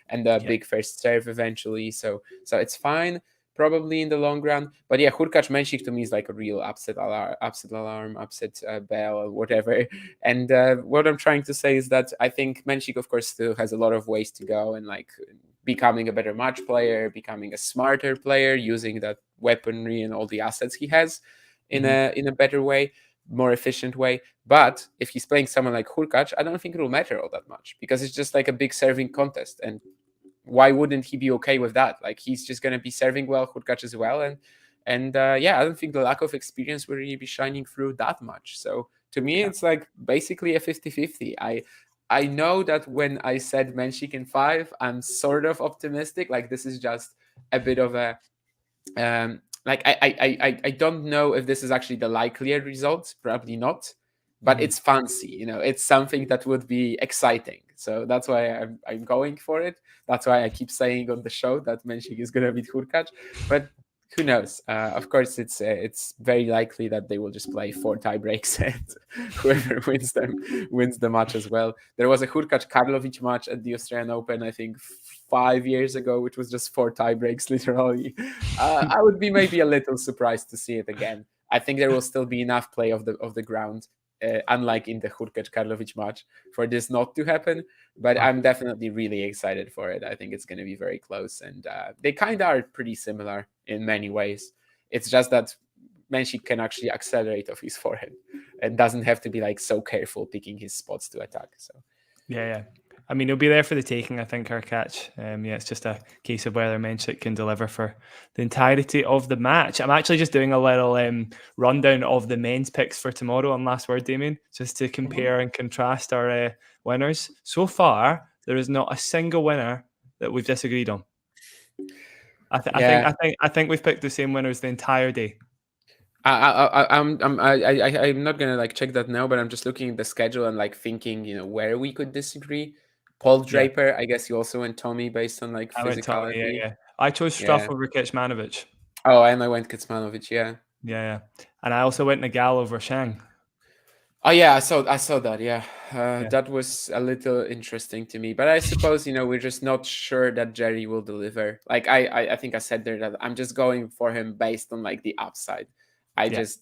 and the big first serve eventually. So it's fine. Probably in the long run. But yeah, Hurkacz Mensik to me is like a real upset alarm, upset bell, or whatever. And what I'm trying to say is that I think Mensik, of course, still has a lot of ways to go and like becoming a better match player, becoming a smarter player, using that weaponry and all the assets he has in a better way, more efficient way. But if he's playing someone like Hurkacz, I don't think it will matter all that much because it's just like a big serving contest. And why wouldn't he be okay with that? Like he's just going to be serving well, Hurkacz as well, And yeah, I don't think the lack of experience will really be shining through that much. So to me, it's like basically a 50-50. I know that when I said Menchik in 5, I'm sort of optimistic. Like this is just a bit of a like I don't know if this is actually the likelier result. Probably not, but it's fancy. You know, it's something that would be exciting. So that's why I'm going for it. That's why I keep saying on the show that Menchik is going to beat Hurkacz. But who knows? Of course, it's very likely that they will just play 4 tie breaks and whoever wins them wins the match as well. There was a Hurkacz Karlovic match at the Australian Open, I think 5 years ago, which was just 4 tie breaks literally. I would be maybe a little surprised to see it again. I think there will still be enough play of the ground, unlike in the Hurkacz Karlovic match, for this not to happen. But I'm definitely really excited for it. I think it's going to be very close, and they kind of are pretty similar in many ways. It's just that Menchik can actually accelerate off his forehand and doesn't have to be like so careful picking his spots to attack. So yeah. I mean, he'll be there for the taking, I think, Hurkacz. Yeah, it's just a case of whether Menchik can deliver for the entirety of the match. I'm actually just doing a little rundown of the men's picks for tomorrow on Last Word, Damien, just to compare and contrast our winners. So far, there is not a single winner that we've disagreed on. I think we've picked the same winners the entire day. I'm not gonna like check that now, but I'm just looking at the schedule and like thinking, you know, where we could disagree. Paul Draper, I guess you also went Tommy based on like physicality. Tommy, yeah. I chose Struff over Kecmanovic. Oh, and I went Kecmanovic, yeah. And I also went Nagal over Shang. Oh yeah, I saw that. Yeah. That was a little interesting to me, but I suppose, you know, we're just not sure that Jerry will deliver. Like I think I said there that I'm just going for him based on like the upside. I just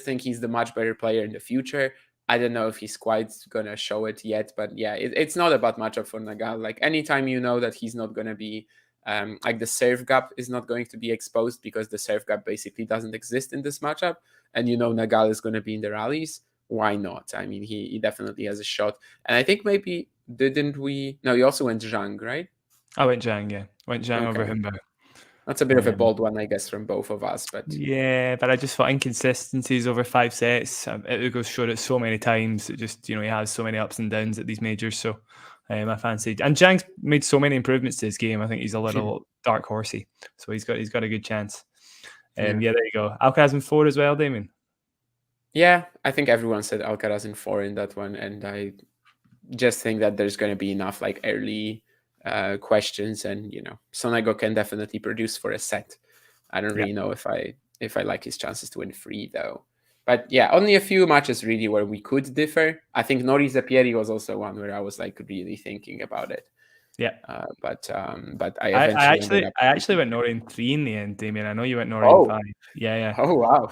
think he's the much better player in the future. I don't know if he's quite gonna show it yet, but yeah, it's not about matchup for Nagal. Like anytime you know that he's not gonna be like the serve gap is not going to be exposed because the serve gap basically doesn't exist in this matchup, and you know Nagal is going to be in the rallies, why not? I mean, he definitely has a shot. And I think maybe you also went Zhang, right? I went Zhang, yeah. Went Zhang over Humber. That's a bit of a bold one, I guess, from both of us. But yeah, but I just thought inconsistencies over 5 sets. Ugo's showed it so many times. It just, you know, he has so many ups and downs at these majors. So I fancied, and Zhang's made so many improvements to his game. I think he's a little dark horsey, so he's got a good chance. Yeah, there you go. Alcaraz in 4 as well, Damien. Yeah, I think everyone said Alcaraz in 4 in that one, and I just think that there's going to be enough like early questions, and you know, Sonego can definitely produce for a set. I don't really know if I like his chances to win 3 though. But yeah, only a few matches really where we could differ. I think Nori Zapieri was also one where I was like really thinking about it. Yeah. But I actually went Nori in 3 in the end, Damien. I know you went Nori in 5. Yeah. Oh wow.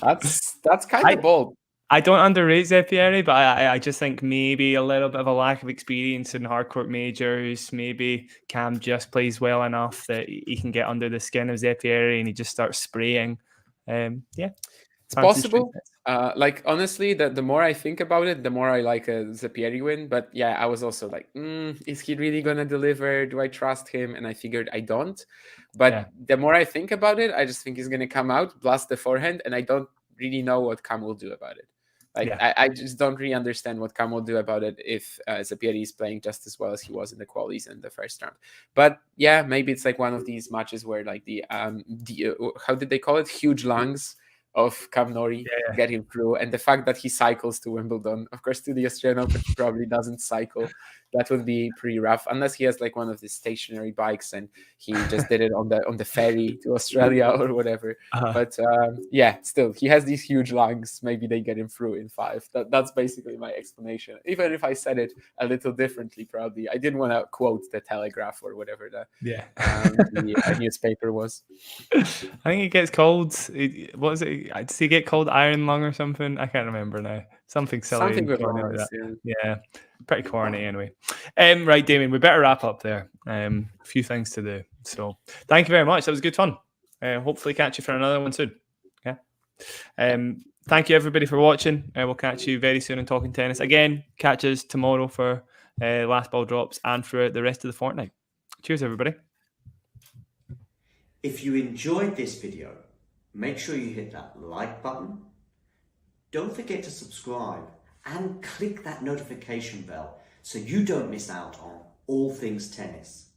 That's kind of bold. I don't underrate Zapieri, but I just think maybe a little bit of a lack of experience in hardcourt majors. Maybe Cam just plays well enough that he can get under the skin of Zapieri and he just starts spraying. It's possible. Like honestly, the more I think about it, the more I like a Zapieri win. But yeah, I was also like, is he really gonna deliver? Do I trust him? And I figured I don't. But the more I think about it, I just think he's gonna come out, blast the forehand, and I don't really know what Cam will do about it. Like I just don't really understand what Cam will do about it if Zapieri is playing just as well as he was in the qualies in the first round. But yeah, maybe it's like one of these matches where like the how did they call it? Huge lungs of Cam Nori get him through, and the fact that he cycles to Wimbledon, of course, to the Australian Open, he probably doesn't cycle. That would be pretty rough, unless he has like one of the stationary bikes and he just did it on the ferry to Australia or whatever. But still, he has these huge lungs. Maybe they get him through in 5. That's basically my explanation. Even if I said it a little differently, probably I didn't want to quote the Telegraph or whatever the newspaper was. I think it gets called. What is it? Does he get called Iron Lung or something? I can't remember now. Something silly. Something with lungs, yeah. Pretty corny anyway. Right, Damien, we better wrap up there. A few things to do. So thank you very much. That was good fun. Hopefully catch you for another one soon. Yeah. Thank you everybody for watching. We'll catch you very soon on Talking Tennis. Again, catch us tomorrow for last ball drops and for the rest of the fortnight. Cheers, everybody. If you enjoyed this video, make sure you hit that like button. Don't forget to subscribe and click that notification bell so you don't miss out on all things tennis.